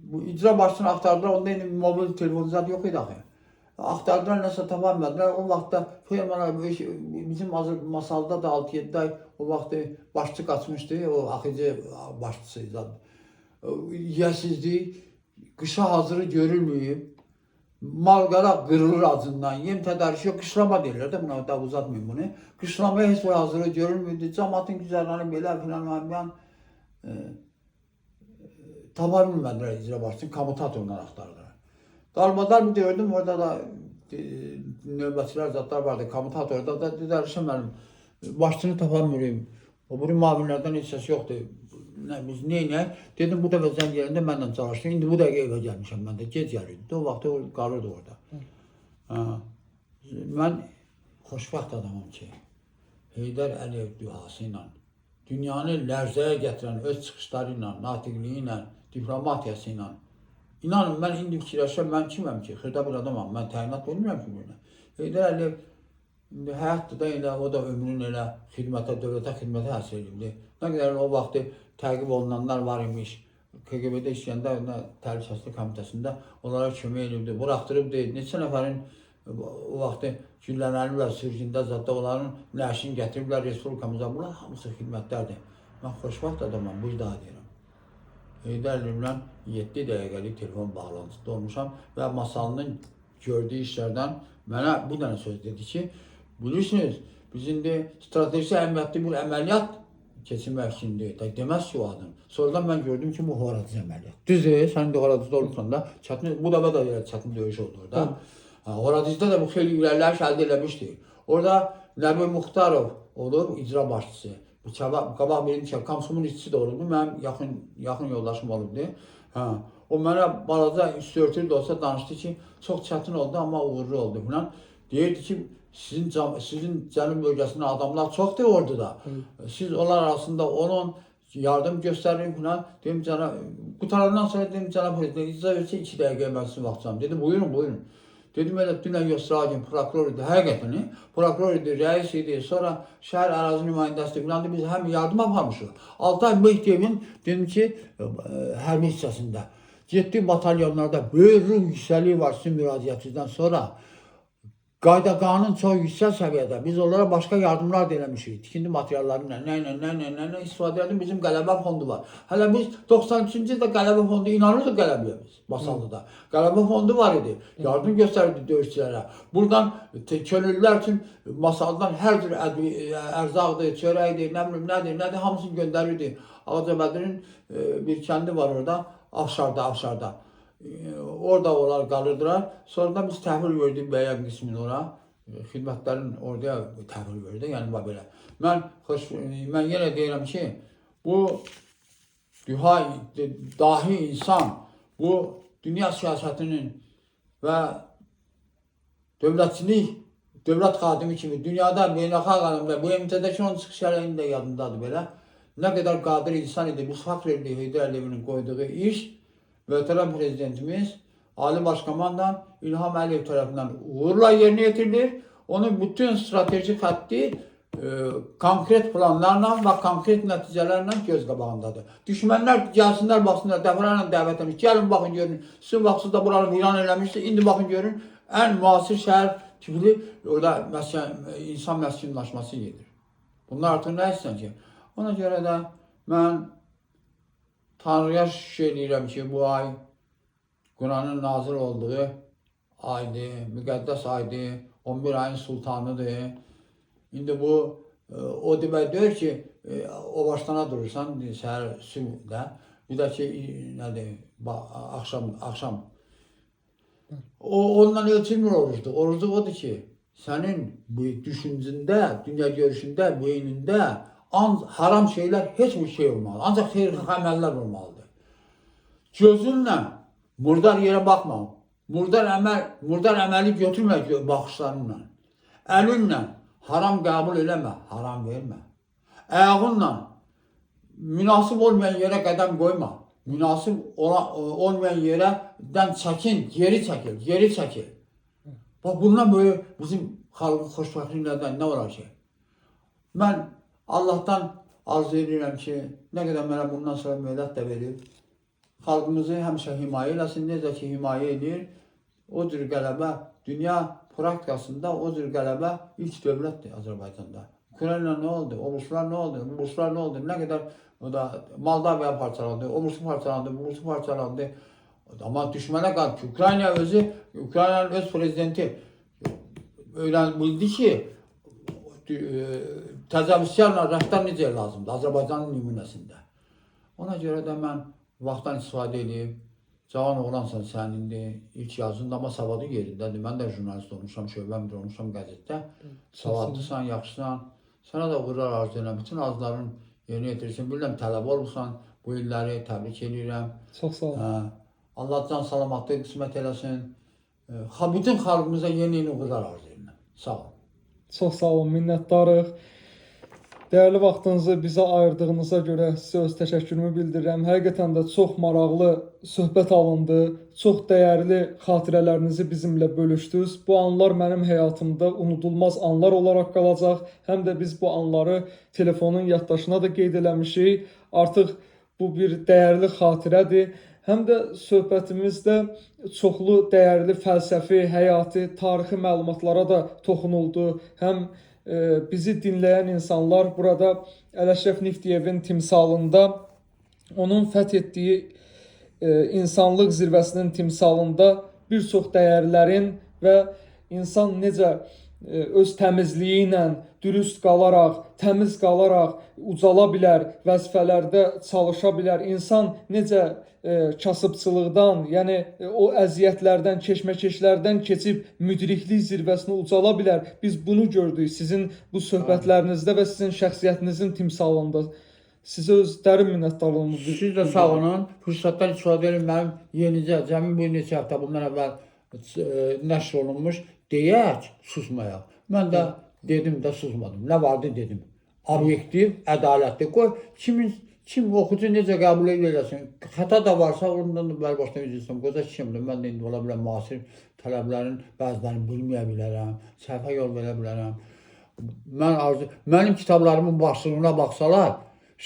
Bu icra başçısını axtardılar, onda indi mobil telefon zad yox idi axı. Axtardılar, nəsə tapa bilmədilər. O vaxtda firmalar, bizim Masalda da 6-7 ay o vaxtı başçı qaçmışdı, o axıcı başçısı zad. Yiyəsizlik, qışa hazırı görülməyib, mal-qara qırılır acından, yem tədariki yox, qışlama deyirlər də, buna da uzatmayın bunu. Qışlamaya heç bir hazırı görülmüydü, cəmatın güzərlərini belə filan tapa bilmədilər icra başçısını, kommutatorundan axtardılar. Qalbadar bir gördüm, orada da növbətçilər zatlar vardı, kommutatorda da dedilər, mənim başçını tapa bilmirim, o biri mavinlərdən heç səs yoxdur. Biz neynəyək? Dedim, bu dəfə zəng yerində mənlə çalışdım. İndi bu dəqiqə evə gəlmişəm mən də. Gec gəlirdi. O vaxtda qalırdı orada. Mən xoşbəxt adamım ki, Heydər Əliyev duası ilə, dünyanı lərzəyə gətirən öz çıxışları ilə, natiqliyi ilə, diplomatiyası ilə, inanın, mən indi fikirləşəm, mən kiməm ki? Xırda bir adamam, mən təyinat olmuram ki, buyuna. Heydər Əliyev həyatda da elə, o da ömrün elə xidmətə, dövlətə xidmətə həsr edildi. Nə qədər o vaxtı təqib olunanlar var imiş. KGB-də işləyəndə Təhlükəsizlik Komitəsində onlara kömək edildi, buraxdırıbdı. Neçə nəfərin o vaxtı güllənəlirlər sürgündə zadda onların nəşini gətiriblər Respublikamıza. Bunlar hamısı xidmətlərdir. Mən xoşbəxt adamam, bu daha deyirəm. Heydər Əliyevlə 7 dəqiqəlik telefon bağlantısında olmuşam və Masalının gördüyü işlərdən mənə bir dənə söz dedi ki, bilirsiniz, biz indi strateji əhəmiyyətli bir əməliyyat keçirmək üçündür. Deməz ki o adam. Sonradan mən gördüm ki, bu Horadiz əməliyyat. Düzdür, sən də Horadizdə olursan da, bu dəfə da çətin döyüş oldu orada. Horadizdə də bu xeyli irəliləyiş əldə eləmişdi. Orada Nəbi Muxtarov olur, icra başçısı. Qabaq birinci ki, Komsumun işçisi də olurdu, mənim yaxın yoldaşım olurdu. O mənə balaca üstü örtülü də olsa danışdı ki, çox çətin oldu, amma uğurlu oldu falan. Deyirdi ki, sizin cənub bölgəsində adamlar çoxdur orduda. Siz onlar arasında onun yardım göstərin falan. Dedim, qutarandan sonra dedim, cənab prezident, icra versə 2 dəqiqəyə mən sizin vaxtacam. Dedim, buyurun, buyurun. Dedim, elə dünən Yosragin prokuror idi, həqiqətən, prokuror idi, rəis idi, sonra şəhər ərazi nümayəndəsi falan, biz həm yardım aparmışıq. Altay Mehdiyevin, dedim ki, hərbi hissəsində. 7 batalyonlarda böyük ruh yüksəliyi var sizin müraciətinizdən sonra. Qayda qanun çox yüksək səviyyədə. Biz onlara başqa yardımlar da eləmişik. Tikinti materiallarıyla, nə istifadə edim, bizim qələbə fondu var. Hələ biz 93-cü ildə qələbə fondu inanırdıq qələbəyə biz, Masallıda. Qələbə fondu var idi, yardım göstərirdi döyüşçülərə. Buradan könüllülər üçün Masaldan hər cür ərzaqdır, çörəkdir, nə bilim, nədir, hamısını göndərirdi. Ağcabədirin bir kəndi var orada, Afşarda. Orada onlar qalırdılar. Sonra da biz təhvil verdik müəyyən qismini ora. Xidmətlərin orada təhvil verdik. Yəni belə. Mən yenə deyirəm ki, bu dahi insan, bu dünya siyasətinin və dövlətçilik, dövlət xadimi kimi dünyada beynəlxalq aləmdə, bu MT-dəki onun çıxışları indi də yadındadır belə. Nə qədər qadir insan idi, biz fəxr edik Heydər Əliyevin qoyduğu iş. Möhtərəm prezidentimiz Ali Başkomandan İlham Əliyev tərəfindən uğurla yerinə yetirilir. Onun bütün strateji xətti konkret planlarla və konkret nəticələrlə göz qabağındadır. Düşmənlər gəlsinlər, baxsınlar, dəfələrlə dəvət etmiş. Gəlin, baxın, görün. Sizin vaxtınızda buranı viran eləmişsiniz. İndi baxın, görün. Ən müasir şəhər tipli orada insan məskunlaşması gedir. Bunlar artıq nə istəyən ki? Ona görə də mən Tanrıya şükür edirəm ki, bu ay Quranın nazil olduğu aydır, müqəddəs aydır, 11 ayın sultanıdır. İndi bu, o demək deyir ki, o başdana durursan, səhər sübhdə, bir də ki, nədir, axşam. Onunla ölçülmür orucdur. Orucluq odur ki, sənin düşüncündə, dünya görüşündə, beynində haram şeylər heç bir şey olmalı. Ancaq xeyirli əməllər olmalıdır. Gözünlə murdar yerə baxma. Murdar əməli götürmə baxışlarınla. Əlinlə haram qəbul eləmə, haram vermə. Ayağınla münasib olmayan yerə qədəm qoyma. münasib olmayan yerden çəkin, geri çəkil. Bax, bundan böyle bizim xalqın xoşbəxtliyi nə olar ki? Mən Allah'tan arzu edirəm ki, nə qədər mənə bundan sonra möhlət də verib, xalqımızı həmişə himayə eləsin, necə ki himayə edir, o cür qələbə, dünya praktikasında o cür qələbə ilk dövlətdir Azərbaycanda. Ukrayna nə oldu? Ruslar nə oldu? Ruslar nə oldu? Nə qədər o da Moldavaya parçalandı, o Rusu parçalandı, bu Rusu parçalandı. Amma düşmənə qaldı ki, Ukraynanın öz prezidenti bildi ki, təcavüzkarla rəftar necə lazımdır Azərbaycanın nümunəsində. Ona görə də mən vaxtdan istifadə edib, cavan oğlansan sənindir, ilk yazında, amma savadı yerindədir. Mən də jurnalist olmuşam, şöbə müdiri olmuşam qəzetdə. Savadlısan, yaxşısan. Sənə də uğurlar arzu edirəm. Bütün arzuların yerinə yetirsin. Bilirəm, tələbə olursan, bu illəri təbrik edirəm. Çox sağ olun. Allah can salamatlığı qismət eləsin. Bütün xalqımıza yeni uğurlar arzu edirəm. Sağ olun. Çox sağ olun, minnətdarıq. Dəyərli vaxtınızı bizə ayırdığınıza görə sizə öz təşəkkürümü bildirirəm. Həqiqətən də çox maraqlı söhbət alındı. Çox dəyərli xatirələrinizi bizimlə bölüşdünüz. Bu anlar mənim həyatımda unudulmaz anlar olaraq qalacaq. Həm də biz bu anları telefonun yaddaşına da qeyd eləmişik. Artıq bu bir dəyərli xatirədir. Həm də söhbətimizdə çoxlu dəyərli fəlsəfi, həyati, tarixi məlumatlara da toxunuldu. Həm bizi dinləyən insanlar burada Ələşrəf Nefdiyevin timsalında, onun fəth etdiyi insanlıq zirvəsinin timsalında bir çox dəyərlərin və insan necə öz təmizliyi ilə dürüst qalaraq, təmiz qalaraq ucala bilər, vəzifələrdə çalışa bilər. İnsan necə kasıbçılıqdan, yəni o əziyyətlərdən, keşməkeşlərdən keçib müdriklik zirvəsinə ucala bilər. Biz bunu gördük sizin bu söhbətlərinizdə və sizin şəxsiyyətinizin timsalında. Sizə öz dərin minnətdarlığımı bildirirəm. Siz də sağ olun. Fürsətdən istifadə edin. Mənim yenicə, cəmi bir neçə həftə bundan əvvəl nəşr olunmuş deyək, susmayaq. Mən də dedim də susmadım. Nə vardı dedim. Obyektiv, ədalətli. Qoy, kim oxucu necə qəbul edəcəksin? Xəta da varsa, ondan da bəli başına üzülsün. Qoca kimdir? Mən də indi ola biləm, müasir tələblərin bəzilərini bilməyə bilərəm, səhvə yol verə bilərəm. Mənim kitablarımın başlığına baxsalar,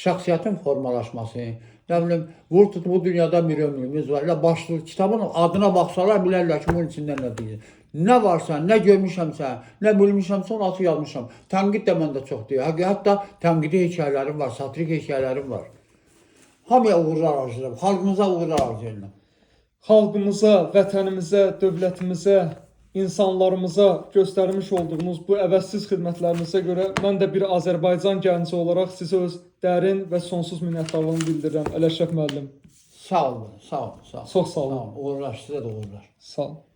şəxsiyyətin formalaşması, nə bilim, vur tut bu dünyada bir ömrümüz var. Elə başlıq kitabın adına baxsalar bilərlər ki, bunun içində nə deyir. Nə varsa, nə görmüşəmsə, nə bilmişəmsə, onu atı yazmışam. Tənqid də məndə çox deyil. Hətta tənqidi hekayələrim var, satirik hekayələrim var. Hamıya uğurlar arzu edirəm, xalqımıza uğurlar arzu edirəm. Xalqımıza, vətənimizə, dövlətimizə, insanlarımıza göstərmiş olduğunuz bu əvəzsiz xidmətlərinizə görə mən də bir Azərbaycan gənci olaraq sizə öz dərin və sonsuz minnətdarlığımı bildirirəm. Ələşrəf müəllim. Sağ olun, sağ olun, sağ olun. Çox sağ olun. Uğurlar, sizə də uğurlar. Sağ olun.